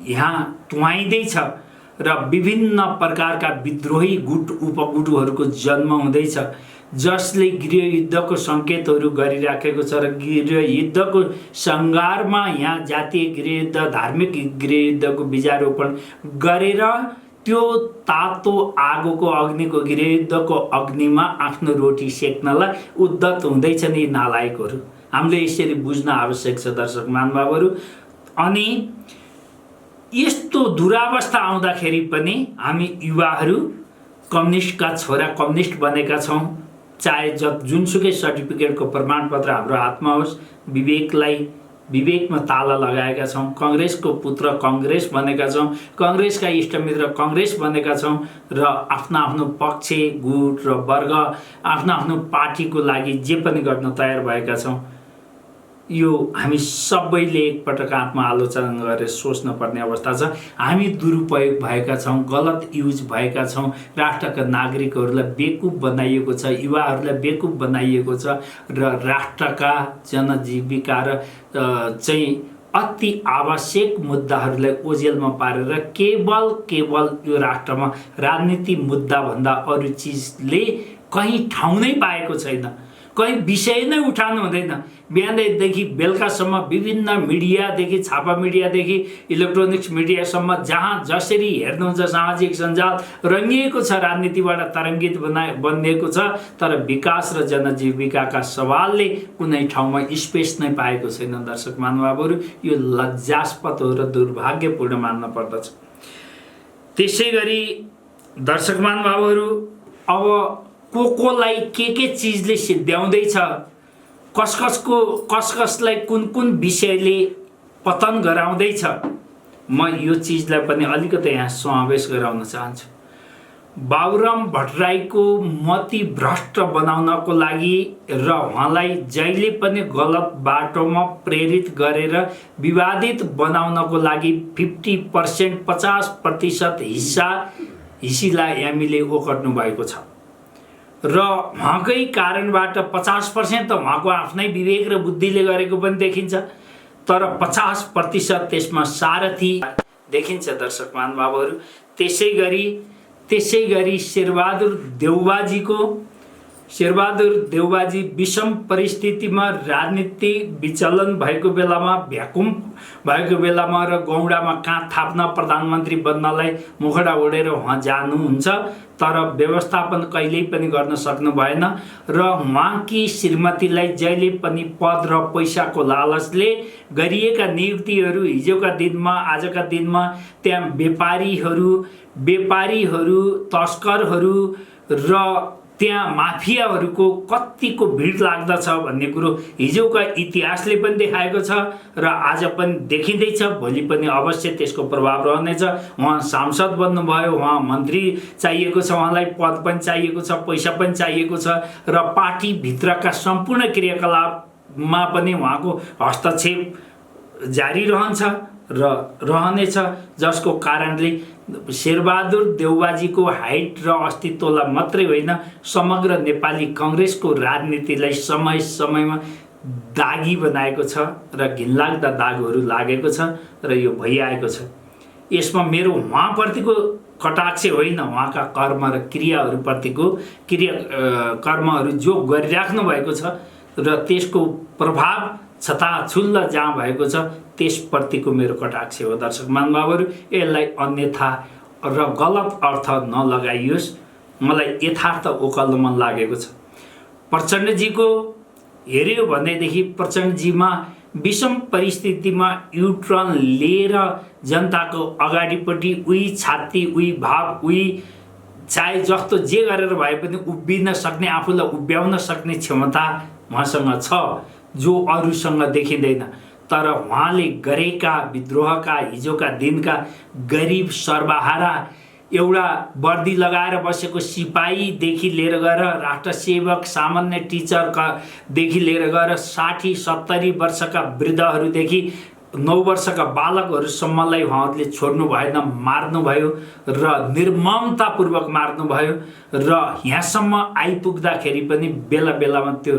यहाँ तुहाइँदैछ र विभिन्न प्रकारका विद्रोही गुट उपगुटहरूको जन्म हुँदैछ, जसले गृहयुद्धको सङ्केतहरू गरिराखेको छ र गृहयुद्धको सङ्घारमा यहाँ जातीय गृहयुद्ध, धार्मिक गृहयुद्धको बीजारोपण गरेर त्यो तातो आगोको अग्निको गृहयुद्धको अग्निमा आफ्नो रोटी सेक्नलाई उद्धत हुँदैछन् यी नालायकहरू। हामीले यसरी बुझ्न आवश्यक छ दर्शक महानुभावहरू। अनि यस्तो दुरावस्था आउँदाखेरि पनि हामी युवाहरू कम्युनिस्टका छोरा कम्युनिस्ट बनेका छौँ। चाहे जुनसुकै सर्टिफिकेटको प्रमाणपत्र हाम्रो हातमा होस्, विवेकलाई विवेकमा ताला लगाएका छौँ, काङ्ग्रेसको पुत्र काङ्ग्रेस बनेका छौँ, काङ्ग्रेसका इष्टमित्र काङ्ग्रेस बनेका छौँ र आफ्नो आफ्नो पक्ष गुट र वर्ग आफ्नो आफ्नो पार्टीको लागि जे पनि गर्न तयार भएका छौँ। यो हामी सबैले एकपटक आत्मआलोचना गरेर सोच्न पर्ने अवस्था छ। हामी दुरुपयोग भएका छौँ, गलत युज भएका छौँ, राष्ट्रका नागरिकहरूलाई बेकुफ बनाइएको छ, युवाहरूलाई बेकुफ बनाइएको छ र राष्ट्रका जनजीविका र चाहिँ अति आवश्यक मुद्दाहरूलाई ओझेलमा पारेर केवल यो राष्ट्रमा राजनीति मुद्दाभन्दा अरू चिजले कहीँ ठाउँ नै पाएको छैन, कहीँ विषय नै उठाउनु हुँदैन। बिहानदेखि बेलुकासम्म विभिन्न मिडियादेखि छापा मिडियादेखि इलेक्ट्रोनिक्स मिडियासम्म जहाँ जसरी हेर्नुहुन्छ सामाजिक सञ्जाल रङ्गिएको छ, राजनीतिबाट तरङ्गित बनिएको छ, तर विकास र जनजीविकाका सवालले कुनै ठाउँमा स्पेस नै पाएको छैन। दर्शक महानुभावहरू, यो लज्जास्पद हो र दुर्भाग्यपूर्ण मान्न पर्दछ। त्यसै गरी दर्शक महानुभावहरू, अब कोलाई के चिजले सिद्ध्याउँदैछ, कसलाई कुन विषयले पतन गराउँदैछ, म यो चिजलाई पनि अलिकति यहाँ समावेश गराउन चाहन्छु। बाबुराम भट्टराईको मति भ्रष्ट बनाउनको लागि र उहाँलाई जहिले पनि गलत बाटोमा प्रेरित गरेर विवादित बनाउनको लागि 50% 50% हिस्सीलाई हामीले ओगट्नु भएको छ र उहाँकै कारणबाट 50% त उहाँको आफ्नै विवेक र बुद्धिले गरेको पनि देखिन्छ, तर 50% त्यसमा सारथी देखिन्छ। दर्शक महानुभावहरू, त्यसै गरी शेरबहादुर देउबाजी विषम परिस्थितिमा राजनीतिक विचलन भएको बेलामा, भ्याकुम भएको बेलामा र गौडामा काँध थाप्न प्रधानमन्त्री बन्नलाई मुखडा ओढेर उहाँ जानुहुन्छ, तर व्यवस्थापन कहिल्यै पनि गर्न सक्नु भएन र उहाँकी श्रीमतीलाई जहिले पनि पद र पैसाको लालचले गरिएका नियुक्तिहरू हिजोका दिनमा आजका दिनमा त्यहाँ व्यापारीहरू तस्करहरू र त्यहाँ माफियाहरूको कतिको भिड लाग्दछ भन्ने कुरो हिजोका इतिहासले पनि देखाएको छ र आज पनि देखिँदैछ, भोलि पनि अवश्य त्यसको प्रभाव रहनेछ। उहाँ सांसद बन्नुभयो, उहाँ मन्त्री चाहिएको छ, उहाँलाई पद पनि चाहिएको छ, पैसा पनि चाहिएको छ र पार्टीभित्रका सम्पूर्ण क्रियाकलापमा पनि उहाँको हस्तक्षेप जारी रहन्छ र रहनेछ, जसको कारणले शेरबहादुर देउबाजीको हाइट र अस्तित्वलाई मात्रै होइन, समग्र नेपाली काङ्ग्रेसको राजनीतिलाई समय समयमा दागी बनाएको छ र घिनलाग्दा दागहरू लागेको छ र यो भइआएको छ। यसमा मेरो उहाँप्रतिको कटाक्ष होइन, उहाँका कर्म र क्रियाहरूप्रतिको कर्महरू जो गरिराख्नु भएको छ र त्यसको प्रभाव छताछुल्ल जहाँ भएको छ त्यसप्रतिको मेरो कटाक्ष हो। दर्शक महानुभावहरू, यसलाई अन्यथा र गलत अर्थ नलगाइयोस्, मलाई यथार्थ ओकाल्न मन लागेको छ। प्रचण्डजीको हेऱ्यो भनेदेखि प्रचण्डजीमा विषम परिस्थितिमा युटर्न लिएर जनताको अगाडिपट्टि उही छाती, उही भाव, उही चाहे जस्तो जे गरेर भए पनि उभिन सक्ने, आफूलाई उभ्याउन सक्ने क्षमता उहाँसँग छ, जो अरूसँग देखिँदैन। तर उहाँले गरेका विद्रोहका, हिजोका दिनका गरिब सर्वहारा, एउटा वर्दी लगाएर बसेको सिपाहीदेखि लिएर गएर राष्ट्र सेवक, सामान्य टिचरदेखि लिएर गएर 60-70 वर्षका वृद्धहरूदेखि 9 वर्षका बालकहरूसम्मलाई उहाँहरूले छोड्नु भएन, मार्नुभयो र निर्ममतापूर्वक मार्नुभयो र यहाँसम्म आइपुग्दाखेरि पनि बेला बेलामा त्यो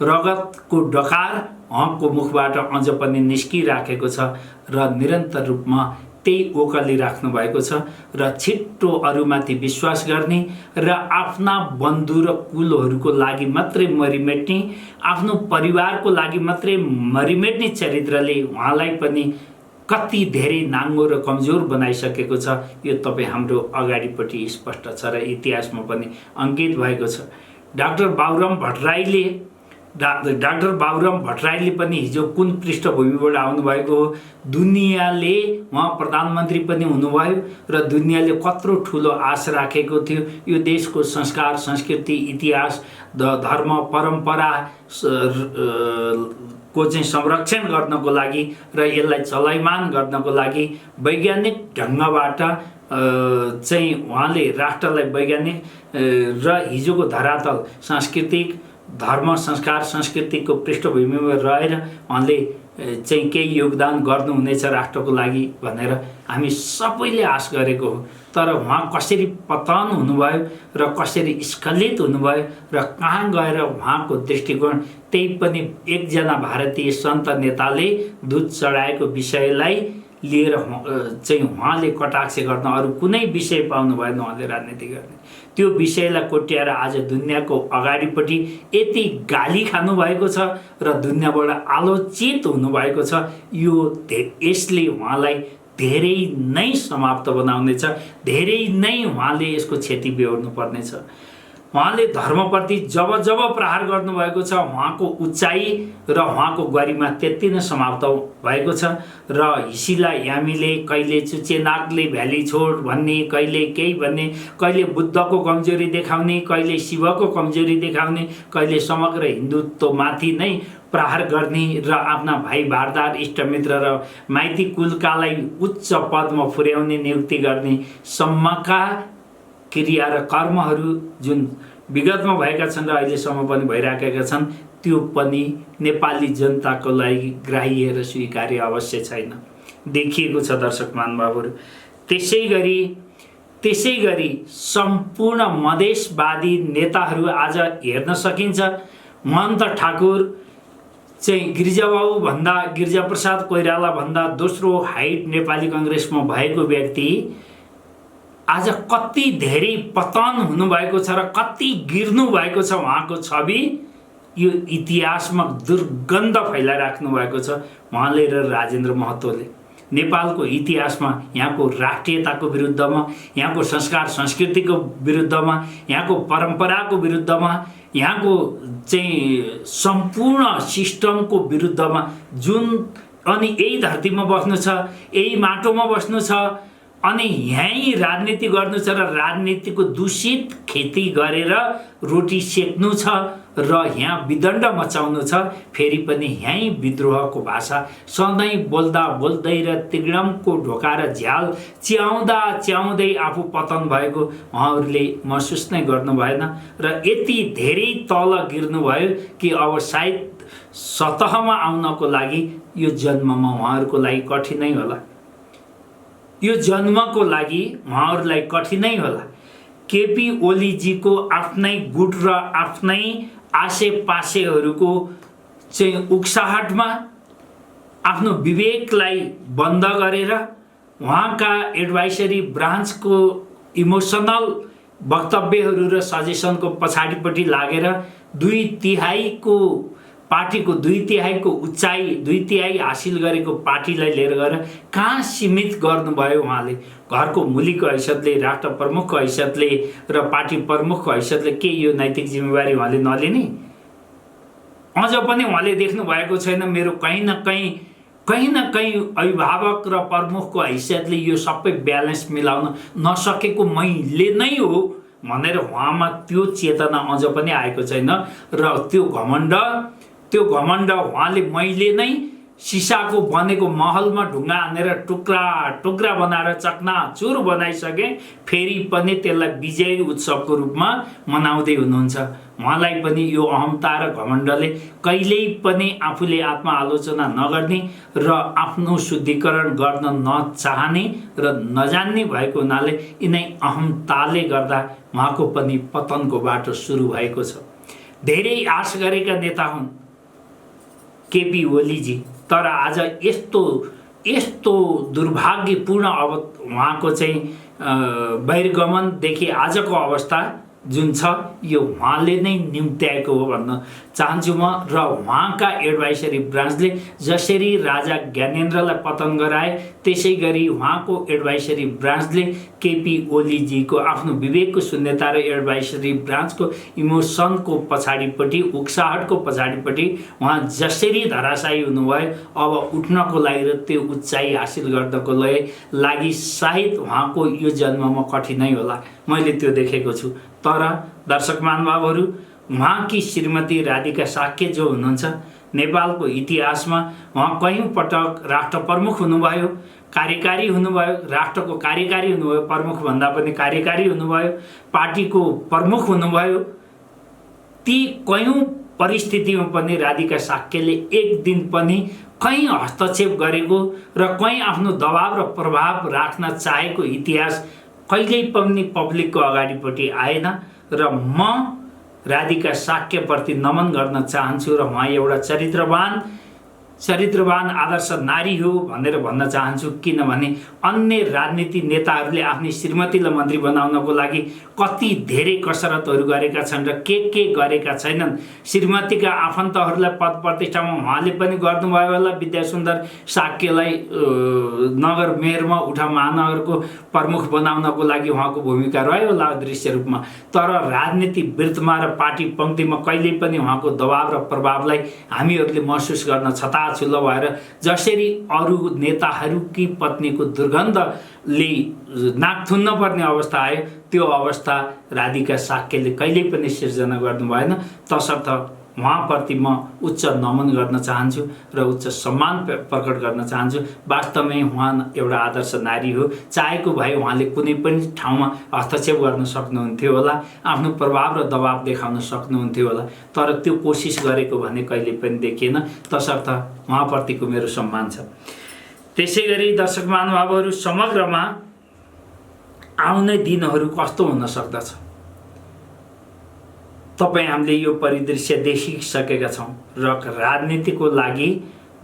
रगतको डकार उहाँको मुखबाट अझ पनि निस्किराखेको छ र निरन्तर रूपमा त्यही ओकालिराख्नु भएको छ र छिट्टो अरूमाथि विश्वास गर्ने र आफ्ना बन्धु र कुलहरूको लागि मात्रै मरिमेट्ने, आफ्नो परिवारको लागि मात्रै मरिमेट्ने चरित्रले उहाँलाई पनि कति धेरै नाङ्गो र कमजोर बनाइसकेको छ, यो तपाईँ हाम्रो अगाडिपट्टि स्पष्ट छ र इतिहासमा पनि अङ्कित भएको छ। डाक्टर बाबुराम भट्टराईले डाक्टर बाबुराम भट्टराईले पनि हिजो कुन पृष्ठभूमिबाट आउनुभएको हो, दुनियाँले उहाँ प्रधानमन्त्री पनि हुनुभयो र दुनियाँले कत्रो ठुलो आश राखेको थियो यो देशको संस्कार, संस्कृति, इतिहास, धर्म, परम्परा को चाहिँ संरक्षण गर्नको लागि र यसलाई चलायमान गर्नको लागि वैज्ञानिक ढङ्गबाट चाहिँ उहाँले राष्ट्रलाई वैज्ञानिक र हिजोको धरातल सांस्कृतिक धर्म, संस्कार, संस्कृतिको पृष्ठभूमिमा रहेर उहाँले चाहिँ केही योगदान गर्नुहुनेछ राष्ट्रको लागि भनेर हामी सबैले आश गरेको हो। तर उहाँ कसरी पतन हुनुभयो र कसरी स्खलित हुनुभयो र कहाँ गएर उहाँको दृष्टिकोण, त्यही पनि एकजना भारतीय सन्त नेताले दूध चढाएको विषयलाई लिएर चाहिँ उहाँले कटाक्ष गर्न अरू कुनै विषय पाउनु भएन उहाँले राजनीति गर्ने। त्यो विषयलाई कोट्याएर आज दुनियाँको अगाडिपट्टि यति गाली खानुभएको छ र दुनियाँबाट आलोचित हुनुभएको छ। यसले उहाँलाई धेरै नै समाप्त बनाउनेछ, धेरै नै उहाँले यसको क्षति बेहोर्नु पर्नेछ। उहाँले धर्मप्रति जब जब प्रहार गर्नुभएको छ उहाँको उचाइ र उहाँको गरिमा त्यति नै समाप्त भएको छ। र हिसिला यामीले कहिले चुचेनागले भ्याली छोड भन्ने, कहिले केही भन्ने, कहिले बुद्धको कमजोरी देखाउने, कहिले शिवको कमजोरी देखाउने, कहिले समग्र हिन्दुत्वमाथि नै प्रहार गर्ने र आफ्ना भाइ भारदार इष्टमित्र र माइती कुलकालाई उच्च पदमा पुर्याउने नियुक्ति गर्ने सम्मका क्रिया र कर्महरू जुन विगतमा भएका छन् र अहिलेसम्म पनि भइराखेका छन्, त्यो पनि नेपाली जनताको लागि ग्राह्य र स्वीकार्य अवश्य छैन, देखिएको छ दर्शक महानुभावहरू। त्यसै गरी सम्पूर्ण मधेसवादी नेताहरू आज हेर्न सकिन्छ। महन्त ठाकुर चाहिँ गिरिजाबाबु भन्दा, गिरिजाप्रसाद कोइराला भन्दा दोस्रो हाइट नेपाली कांग्रेसमा भएको व्यक्ति आज कति धेरै पतन हुनुभएको छ र कति गिर्नु भएको छ उहाँको छवि यो इतिहासमा दुर्गन्ध फैलाइराख्नु भएको छ उहाँले र राजेन्द्र महतोले। नेपालको इतिहासमा यहाँको राष्ट्रियताको विरुद्धमा, यहाँको संस्कार संस्कृतिको विरुद्धमा, यहाँको परम्पराको विरुद्धमा, यहाँको चाहिँ सम्पूर्ण सिस्टमको विरुद्धमा जुन अनि यही धरतीमा बस्नु छ, यही माटोमा बस्नु छ अनि यहीँ राजनीति गर्नु छ र राजनीतिको दूषित खेती गरेर रोटी सेक्नु छ र यहाँ विदण्ड मचाउनु छ। फेरि पनि यहीँ विद्रोहको भाषा सधैँ बोल्दा बोल्दै र त्रिगुणमको ढोका र झ्याल च्याउँदा च्याउँदै आफू पतन भएको उहाँहरूले महसुस नै गर्नु भएन र यति धेरै तल गिर्नुभयो कि अब सायद सतहमा आउनको लागि यो जन्ममा उहाँहरूको लागि कठिनै होला, यो जन्मको लागि उहाँहरूलाई कठिनै होला। केपी ओलीजीको आफ्नै गुट र आफ्नै आसेपासेहरूको चाहिँ उक्साहटमा आफ्नो विवेकलाई बन्द गरेर उहाँका एडभाइसरी ब्रान्चको इमोसनल वक्तव्यहरू र सजेसनको पछाडिपट्टि लागेर पार्टीको दुई तिहाईको उचाइ, दुई तिहाई हासिल गरेको पार्टीलाई लिएर गएर कहाँ सीमित गर्नुभयो उहाँले। घरको मुलीको हैसियतले, राष्ट्र प्रमुखको हैसियतले र पार्टी प्रमुखको हैसियतले के यो नैतिक जिम्मेवारी उहाँले नलिने? अझ पनि उहाँले देख्नु भएको छैन मेरो कहीँ न कहीँ अभिभावक र प्रमुखको हैसियतले यो सबै ब्यालेन्स मिलाउन नसकेको मैले नै हो भनेर उहाँमा त्यो चेतना अझ पनि आएको छैन र त्यो घमण्ड उहाँले मैले नै सिसाको बनेको महलमा ढुङ्गा हानेर टुक्रा टुक्रा बनाएर चकनाचुर बनाइसके, फेरि पनि त्यसलाई विजय उत्सवको रूपमा मनाउँदै हुनुहुन्छ। उहाँलाई पनि यो अहमता र घमण्डले कहिल्यै पनि आफूले आत्मआलोचना नगर्ने र आफ्नो शुद्धिकरण गर्न नचाहने र नजान्ने भएको हुनाले यिनै अहमताले गर्दा उहाँको पनि पतनको बाटो सुरु भएको छ। धेरै आश गरेका नेता हुन् केपी ओलीजी, तर आज यस्तो दुर्भाग्यपूर्ण अब उहाँको चाहिँ बहिर्गमनदेखि आजको अवस्था जुन छ यो उहाँले नै निम्त्याएको हो भन्न चाहन्छु म। र उहाँका एडभाइसरी ब्रान्चले जसरी राजा ज्ञानेन्द्रलाई पतन गराए त्यसै गरी उहाँको एडभाइसरी ब्रान्चले केपी ओलीजीको आफ्नो विवेकको शून्यता र एडभाइसरी ब्रान्चको इमोसनको पछाडिपट्टि उक्साहटको पछाडिपट्टि उहाँ जसरी धराशायी हुनुभयो अब उठ्नको लागि र त्यो उचाइ हासिल गर्नको लागि सायद उहाँको यो जन्ममा कठिनाइ होला, मैले त्यो देखेको छु। तर दर्शक महानुभावहरू, उहाँकी श्रीमती राधिका साक्य जो हुनुहुन्छ नेपालको इतिहासमा उहाँ कयौं पटक राष्ट्र प्रमुख हुनुभयो, कार्यकारी हुनुभयो, राष्ट्रको कार्यकारी हुनुभयो, प्रमुख भन्दा पनि कार्यकारी हुनुभयो, पार्टीको प्रमुख हुनुभयो। ती कयौं परिस्थितिमा पनि राधिका साक्यले एक दिन पनि कहीँ हस्तक्षेप गरेको र कहीँ आफ्नो दबाव र प्रभाव राख्न चाहेको इतिहास कहिल्यै पनि पब्लिकको अगाडिपट्टि आएन। र म राधिका साक्यप्रति नमन गर्न चाहन्छु र उहाँ एउटा चरित्रवान आदर्श नारी हो भनेर भन्न चाहन्छु। किनभने अन्य राजनीति नेताहरूले आफ्नी श्रीमतीलाई मन्त्री बनाउनको लागि कति धेरै कसरतहरू गरेका छन् र के गरेका छैनन्। श्रीमतीका आफन्तहरूलाई पद प्रतिष्ठामा उहाँले पनि गर्नुभयो होला। विद्यासुन्दर साक्यलाई नगर मेयरमा उठा महानगरको प्रमुख बनाउनको लागि उहाँको भूमिका रह्यो होला दृश्य रूपमा। तर राजनीति वृत्तमा र पार्टी पङ्क्तिमा कहिल्यै पनि उहाँको दबाव र प्रभावलाई हामीहरूले महसुस गर्न छताछुल्लो भएर जसरी अरू नेताहरूकी पत्नीको दुर्गन्धले नाक थुन्न पर्ने अवस्था आयो, त्यो अवस्था राधिका साक्यले कहिल्यै पनि सिर्जना गर्नु भएन। तसर्थ उहाँप्रति म उच्च नमन गर्न चाहन्छु र उच्च सम्मान प्रकट गर्न चाहन्छु। वास्तवमै उहाँ एउटा आदर्श नारी हो। चाहेको भए उहाँले कुनै पनि ठाउँमा हस्तक्षेप गर्न सक्नुहुन्थ्यो होला, आफ्नो प्रभाव र दबाव देखाउन सक्नुहुन्थ्यो होला, तर त्यो कोसिस गरेको भने कहिले पनि देखिएन। तसर्थ उहाँप्रतिको मेरो सम्मान छ। त्यसै गरी दर्शक महानुभावहरू, समग्रमा आउने दिनहरू कस्तो हुन सक्दछ तपाईँ हामीले यो परिदृश्य देखिसकेका छौँ र राजनीतिको लागि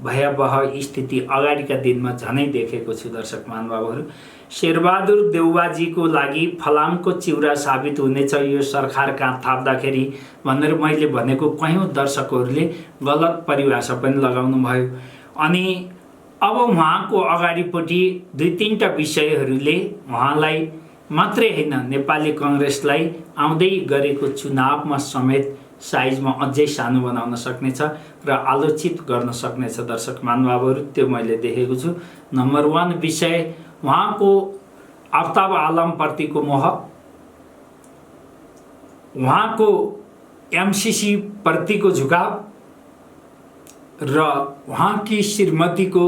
भयावह स्थिति अगाडिका दिनमा झनै देखेको छु। दर्शक महानुभावहरू, शेरबहादुर देउवाजीको लागि फलामको चिउरा साबित हुनेछ यो सरकार कहाँ थाप्दाखेरि भनेर मैले भनेको कयौं दर्शकहरूले गलत परिभाषा पनि लगाउनु भयो। अनि अब उहाँको अगाडिपट्टि दुई तीनटा विषयहरूले उहाँलाई मात्रै हैन नेपाली कांग्रेसलाई आउँदै गरेको चुनावमा समेत साइजमा अझै सानो बनाउन सक्नेछ र आलोचित गर्न सक्नेछ। दर्शक महानुभावहरू, त्यो मैले देखेको छु। नम्बर 1 विषय उहाँको आफ्ताब आलम प्रतिको मोह, उहाँको एमसीसी प्रतिको झुकाव र उहाँकी श्रीमतीको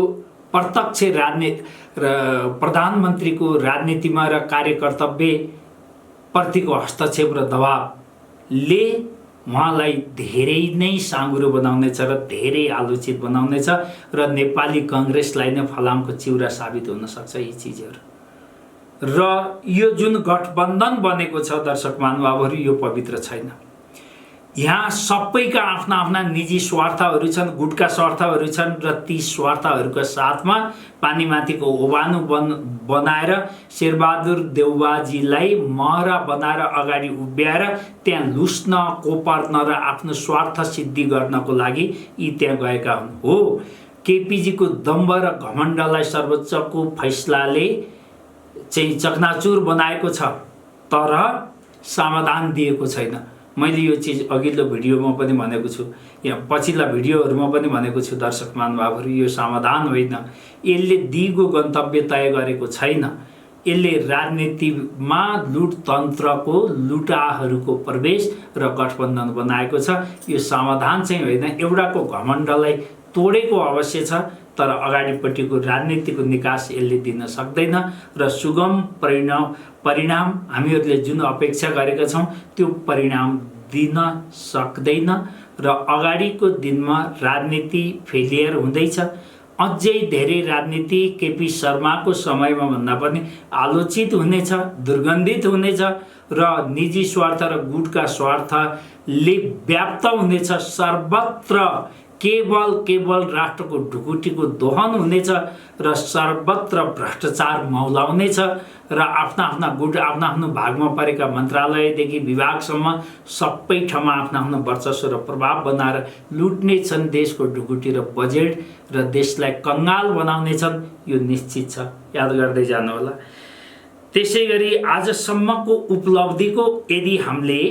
प्रत्यक्ष राजनीति र प्रधानमन्त्रीको राजनीतिमा र कार्यकर्तव्य प्रतिको हस्तक्षेप र दबावले उहाँलाई धेरै नै साँघुरो बनाउनेछ र धेरै आलोचित बनाउनेछ र नेपाली कांग्रेसलाई नै फलामको चिउरा साबित हुन सक्छ यी चीजहरू। र यो जुन गठबन्धन बनेको छ दर्शक महानुभावहरू, यो पवित्र छैन। यहाँ सबैका आफ्ना आफ्ना निजी स्वार्थहरू छन्, गुटका स्वार्थहरू छन् र ती स्वार्थहरूका साथमा पानीमाथिको ओभानो बनाएर शेरबहादुर देउवाजीलाई महरा बनाएर अगाडि उभ्याएर त्यहाँ लुस्न, कोपर्न र आफ्नो स्वार्थ सिद्धि गर्नको लागि यी त्यहाँ गएका हुन्। हो, केपीजीको दम्भ र घमण्डलाई सर्वोच्चको फैसलाले चाहिँ चकनाचुर बनाएको छ, तर समाधान दिएको छैन। मैले यो चीज अघिल्लो भिडियोमा पनि भनेको छु, यहाँ पछिल्ला भिडियोहरुमा पनि भनेको छु। दर्शक महानुभावहरु, यो समाधान होइन, यसले दिगो गन्तव्य तय गरेको छैन। यसले राजनीतिमा लुटतन्त्रको लुटाहरूको प्रवेश र गठबन्धन बनाएको छ। यो समाधान चाहिँ होइन, एउटाको घमण्डलाई तोडेको अवश्य छ, तर अगाडिपट्टिको राजनीतिको निकास यसले दिन सक्दैन र सुगम परिणाम हामीहरूले जुन अपेक्षा गरेका छौं त्यो परिणाम दिन सक्दैन र अगाडिको दिनमा राजनीति फेलियर हुँदैछ। अझै धेरै राजनीति केपी शर्माको समयमा भन्दा पनि आलोचित हुनेछ, दुर्गन्धित हुनेछ र निजी स्वार्थ र गुटका स्वार्थले व्याप्त हुनेछ। सर्वत्र केवल राष्ट्रको ढुकुटीको दोहन हुनेछ र सर्वत्र भ्रष्टाचार मौलाउनेछ र आफ्नो भागमा परेका मन्त्रालयदेखि विभागसम्म सबै ठाउँमा आफ्नो वर्चस्व र प्रभाव बनाएर लुट्ने छन् देशको ढुकुटी र बजेट र देशलाई कंगाल बनाउने छन्। यो निश्चित छ, याद गर्दै जानुहोला। त्यसैगरी आजसम्मको उपलब्धिको यदि हामीले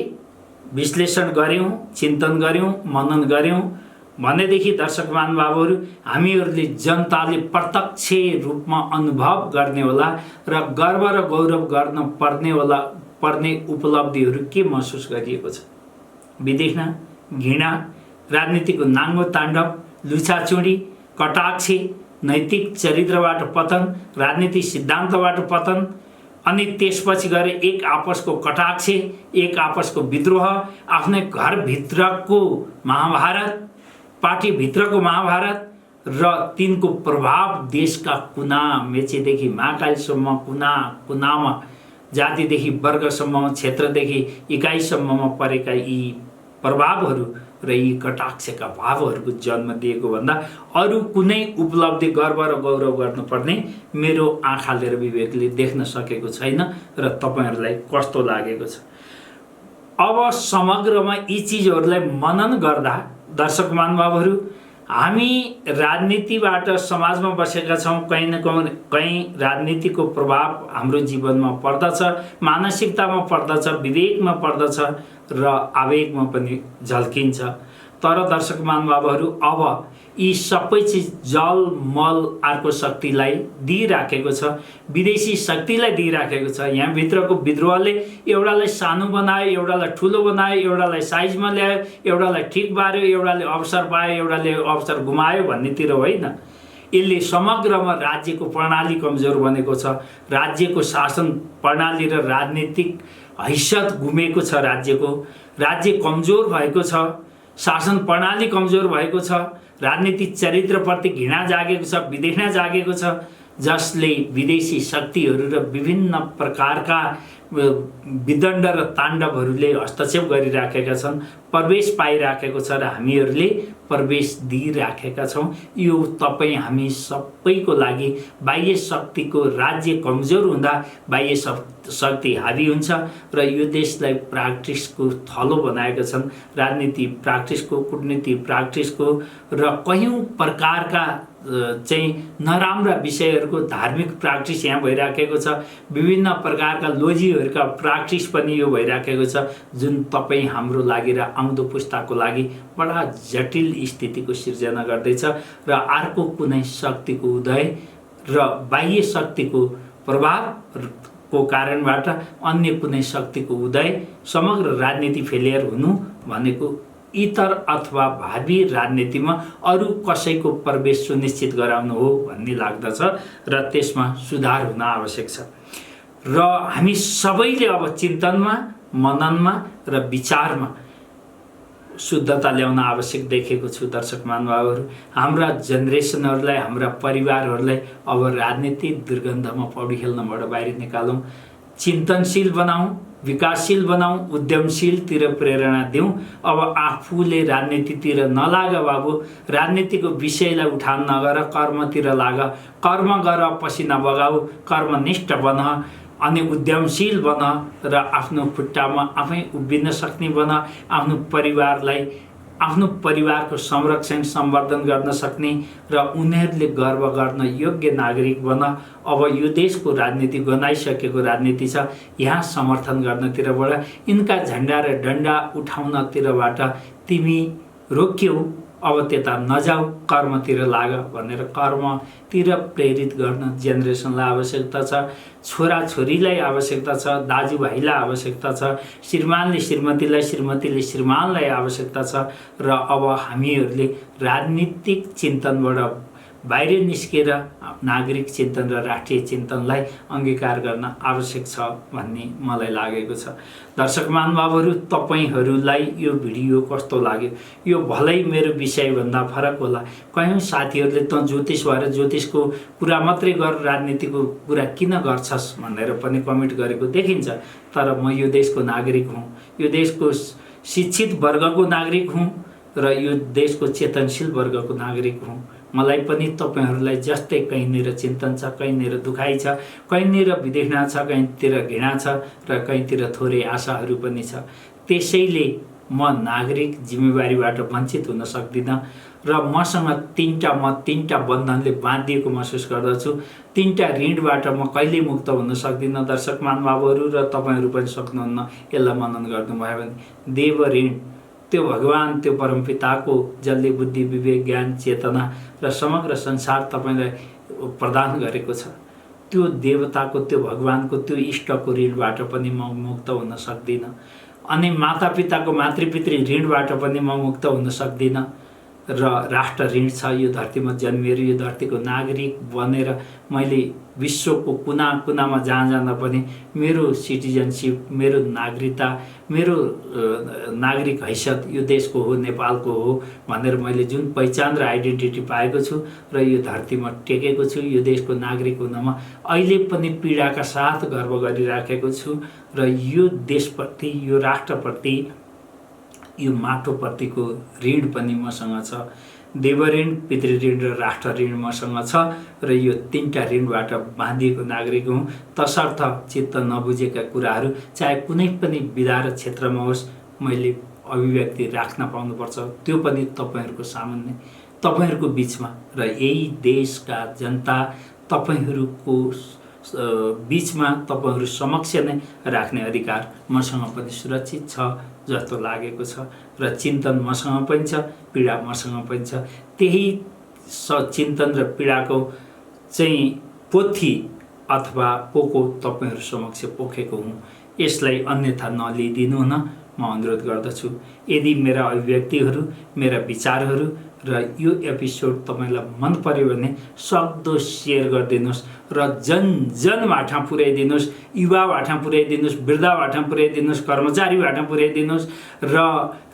विश्लेषण गर्यौं, चिन्तन गर्यौं, मनन गर्यौं भनेदेखि दर्शक महानुभावहरू, हामीहरूले जनताले प्रत्यक्ष रूपमा अनुभव गर्ने होला र गर्व र गौरव गर्न पर्ने उपलब्धिहरू के महसुस गरिएको छ। विदेशमा घृणा, राजनीतिको नाङ्गो ताण्डव, लुछाचुडी, कटाक्ष, नैतिक चरित्रबाट पतन, राजनीतिक सिद्धान्तबाट पतन, अनि त्यसपछि गएर एक आपसको कटाक्ष, एक आपसको विद्रोह, आफ्नै घरभित्रको महाभारत, पार्टीभित्रको महाभारत र तिनको प्रभाव देशका कुना मेचेदेखि महाकालीसम्म कुनामा, जातिदेखि वर्गसम्म, क्षेत्रदेखि इकाइसम्ममा परेका यी प्रभावहरू र यी कटाक्षका भावहरूको जन्म दिएको भन्दा अरू कुनै उपलब्धि गर्व र गौरव गर्नुपर्ने मेरो आँखाले र विवेकले देख्न सकेको छैन र तपाईहरुलाई कस्तो लागेको छ। अब समग्रमा यी चीजहरूलाई मनन गर्दा दर्शक महानुभावहरू, हामी राजनीतिबाट समाजमा बसेका छौं, कहीं न कहीं राजनीतिको प्रभाव हाम्रो जीवनमा पर्दछ, मानसिकतामा पर्दछ, विवेकमा पर्दछ र आवेगमा पनि झल्किन्छ। तर दर्शक महानुभावहरू, अब यी सबै चीज जलमल अर्को शक्तिलाई दिइराखेको छ, विदेशी शक्तिलाई दिइराखेको छ। यहाँ भित्रको विद्रोहले एउटालाई सानो बनायो, एउटालाई ठुलो बनायो, एउटालाई साइजमा ल्यायो, एउटालाई ठिक बार्यो, एउटाले अवसर पायो, एउटाले अवसर गुमायो भन्नेतिर होइन। यसले समग्रमा राज्यको प्रणाली कमजोर बनेको छ, राज्यको शासन प्रणाली र राजनीतिक हैसियत गुमेको छ, राज्य कमजोर भएको छ, शासन प्रणाली कमजोर भएको छ, राजनीतिक चरित्रप्रति घृणा जागेको छ, विदेशना जागेको छ, जसले विदेशी शक्तिहरू र विभिन्न प्रकारका विदण्ड र ताण्डवहरूले हस्तक्षेप गरिराखेका छन्, प्रवेश पाइराखेको छ र हामीहरूले प्रवेश दिइराखेका छौं। यो तपाई हामी सबैको लागि बाह्य शक्तिको राज्य कमजोर हुँदा बाह्य शक्ति हावी हुन्छ र यो देशलाई प्र्याक्टिसको थलो बनाएका छन्। राजनीति प्र्याक्टिसको, कूटनीति प्र्याक्टिसको र कयौं प्रकारका चाहिँ नराम्रा विषयहरूको धार्मिक प्र्याक्टिस यहाँ भइराखेको छ, विभिन्न प्रकारका लोजीहरूका प्र्याक्टिस पनि यो भइराखेको छ, जुन तपाई हाम्रो लागि र आउँदो पुस्ताको लागि बडा जटिल स्थितिको सिर्जना गर्दैछ र अर्को कुनै शक्तिको उदय र बाह्य शक्तिको प्रभावको कारणबाट अन्य कुनै शक्तिको उदय, समग्र राजनीति फेलियर हुनु भनेको इतर अथवा भावी राजनीतिमा अरू कसैको प्रवेश सुनिश्चित गराउनु हो भन्ने लाग्दछ र त्यसमा सुधार हुन आवश्यक छ। र हामी सबैले अब चिन्तनमा, मननमा र विचारमा शुद्धता ल्याउन आवश्यक देखेको छु। दर्शक महानुभावहरू, हाम्रा जेनेरेसनहरूलाई, हाम्रा परिवारहरूलाई अब राजनीतिक दुर्गन्धमा पौडी खेल्नबाट बाहिर निकालौं, चिन्तनशील बनाऊं, विकासशील बनाऊं, उद्यमशीलतिर प्रेरणा दिउँ। अब आफूले राजनीतितिर नलाग बाबु, राजनीतिको विषयलाई उठान नगर, कर्मतिर लाग, कर्म गर, पसिना बगाऊ, कर्मनिष्ठ बन, अनि उद्यमशील बन र आफ्नो खुट्टामा आफै उभिन सक्ने बन, आफ्नो परिवारको संरक्षण सम्वर्धन गर्न सक्ने र उनीहरूले गर्व गर्न योग्य नागरिक बन। अब यो देशको राजनीति गनाइसकेको राजनीति छ, यहाँ समर्थन गर्नतिरबाट, यिनका झण्डा र डन्डा उठाउनतिरबाट तिमी रोक्यौ, अब त्यता नजाऊ, कर्मतिर लाग भनेर कर्मतिर प्रेरित गर्न जेनेरेसनलाई आवश्यकता छ, छोराछोरीलाई आवश्यकता छ, दाजुभाइलाई आवश्यकता छ, श्रीमानले श्रीमतीलाई, श्रीमतीले श्रीमानलाई आवश्यकता छ। र अब हामीहरूले राजनीतिक चिन्तनबाट बाहिर निस्केर नागरिक चिन्तन र राष्ट्रिय चिन्तनलाई अंगीकार गर्न आवश्यक छ भन्ने मलाई लागेको छ। दर्शक महानुभावहरू, तपाईहरुलाई यो भिडियो कस्तो लाग्यो? यो भलै मेरो विषय भन्दा फरक होला। कयौं साथीहरूले त ज्योतिष भएर ज्योतिषको कुरा मात्रै गर, राजनीतिको कुरा किन गर्छस् भनेर पनि कमेन्ट गरेको देखिन्छ। तर म यो देशको नागरिक हुँ, यो देशको शिक्षित वर्गको नागरिक हुँ र यो देशको चेतनशील वर्गको नागरिक हुँ। मलाई पनि तपाईहरूलाई जस्तै कहीँनिर चिन्तन छ, कहीँनिर दुखाइ छ, कहीँनिर विदेशना छ, कहीँतिर घृणा छ र कहीँतिर थोरै आशाहरू पनि छ। त्यसैले म नागरिक जिम्मेवारीबाट वञ्चित हुन सक्दिनँ र मसँग तीनटा बन्धनले बाँधिएको महसुस गर्दछु। तीनटा ऋणबाट म कहिल्यै मुक्त हुन सक्दिनँ। दर्शक महानुभावहरू र तपाईँहरू पनि सक्नुहुन्न यसलाई मनन गर्नुभयो भने। देव ऋण त्यो भगवान, त्यो परमपिताको जसले बुद्धि, विवेक, ज्ञान, चेतना र समग्र संसार तपाईँलाई प्रदान गरेको छ, त्यो देवताको, त्यो भगवानको, त्यो इष्टको ऋणबाट पनि म मुक्त हुन सक्दिनँ। अनि मातापिताको मातृपितृ ऋणबाट पनि म मुक्त हुन सक्दिनँ। र राष्ट्र ऋण छ। यो धरतीमा जन्मिएर यो धरतीको नागरिक बनेर मैले विश्वको कुना कुनामा जहाँ जाँदा पनि मेरो सिटिजनसिप, मेरो नागरिकता, मेरो नागरिक हैसियत यो देशको हो, नेपालको हो भनेर मैले जुन पहिचान र आइडेन्टिटी पाएको छु र यो धरतीमा टेकेको छु, यो देशको नागरिक हुनमा अहिले पनि पीडाका साथ गर्व गरिराखेको छु। र यो देशप्रति, यो राष्ट्रप्रति, यो माटोप्रतिको ऋण पनि मसँग छ। देवऋण, पितृऋण र राष्ट्र ऋण मसँग छ र यो तीनटा ऋणबाट बाँधिएको नागरिक हुँ। तसर्थ चित्त नबुझेका कुराहरू चाहे कुनै पनि विधा र क्षेत्रमा होस् मैले अभिव्यक्ति राख्न पाउनुपर्छ। त्यो पनि तपाईँहरूको सामान्य, तपाईँहरूको बिचमा। र यही देशका जनता तपाईँहरूको बिचमा, तपाईँहरू समक्ष नै राख्ने अधिकार मसँग पनि सुरक्षित छ जस्तो लागेको छ। र चिन्तन मसँग पनि छ, पीडा मसँग पनि छ। त्यही चिन्तन र पीडाको चाहिँ पोथी अथवा पोको तपाईँहरू समक्ष पोखेको हुँ। यसलाई अन्यथा नलिदिनु न म अनुरोध गर्दछु। यदि मेरा अभिव्यक्तिहरू, मेरा विचारहरू र यो एपिसोड तपाईँलाई मन पर्यो भने सक्दो सेयर गरिदिनुहोस् र जन पुर्याइदिनुहोस्, युवाबाट पुर्याइदिनुहोस्, वृद्धबाट पुर्याइदिनुहोस्, कर्मचारीबाट पुर्याइदिनुहोस् र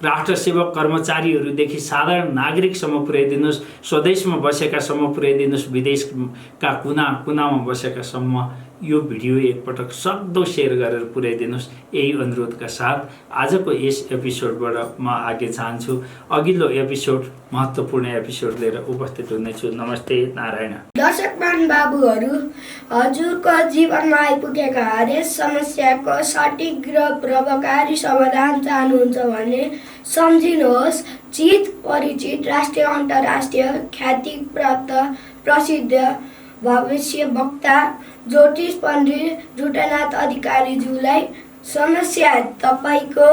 राष्ट्रसेवक कर्मचारीहरूदेखि साधारण नागरिकसम्म पुर्याइदिनुहोस्, स्वदेशमा बसेकासम्म पुर्याइदिनुहोस्, विदेशका कुना कुनामा बसेकासम्म यो भिडियो एकपटक सक्दो सेयर गरेर पुर्याइदिनुहोस्। यही अनुरोधका साथ आजको यस एपिसोडबाट म आगे चाहन्छु। अघिल्लो एपिसोड, महत्त्वपूर्ण एपिसोड लिएर उपस्थित हुनेछु। नमस्ते, नारायण। दर्शक बाबुहरू, हजुरको जीवनमा आइपुगेका हरेक समस्याको सटिक र प्रभावकारी समाधान चाहनुहुन्छ भने सम्झिनुहोस्। चित परिचित राष्ट्रिय अन्तर्राष्ट्रिय ख्याति प्राप्त प्रसिद्ध भविष्य वक्ता ज्योतिष पण्डित जुटनाथ अधिकारीज्यूलाई समस्या तपाईँको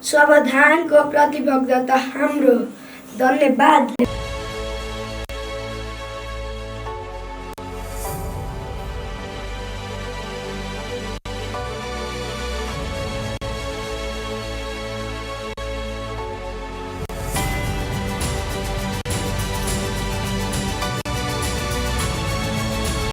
समाधानको प्रतिबद्धता हाम्रो। धन्यवाद।